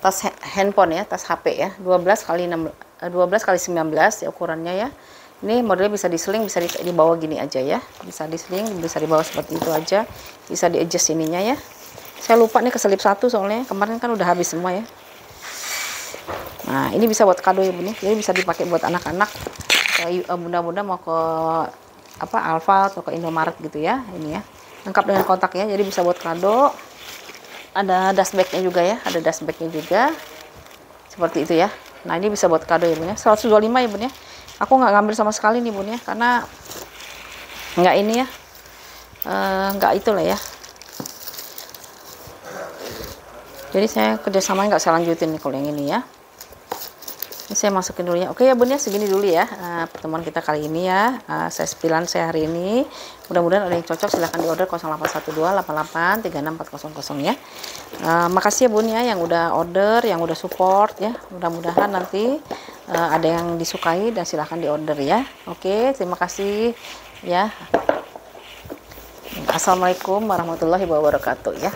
Speaker 1: tas handphone ya, tas HP ya, 12 kali 19 ya ukurannya ya. Ini modelnya bisa diseling, bisa dibawa gini aja ya, bisa diseling, bisa dibawa seperti itu aja, bisa di adjust ininya ya. Saya lupa nih keselip satu soalnya kemarin kan udah habis semua ya. Nah ini bisa buat kado ya Bun ya, jadi bisa dipakai buat anak-anak, bunda-bunda mau ke apa Alfa atau ke Indomaret gitu ya. Ini ya lengkap dengan kontaknya, jadi bisa buat kado. Ada dust bagnya juga ya, ada dust bagnya juga seperti itu ya. Nah ini bisa buat kado ya Bun ya, 125 ya Bun ya. Aku nggak ngambil sama sekali nih Bun ya, karena nggak ini ya, nggak itulah ya. Jadi saya kerjasama nggak saya lanjutin nih kalau yang ini ya. Ini saya masukin dulu ya. Oke ya Bun ya, segini dulu ya pertemuan kita kali ini ya. Saya spilan saya hari ini. Mudah-mudahan ada yang cocok, silahkan di order 081288364000 ya. Makasih ya Bun ya yang udah order, yang udah support ya. Mudah-mudahan nanti ada yang disukai dan silahkan di order ya. Oke, terima kasih ya. Assalamualaikum warahmatullahi wabarakatuh ya.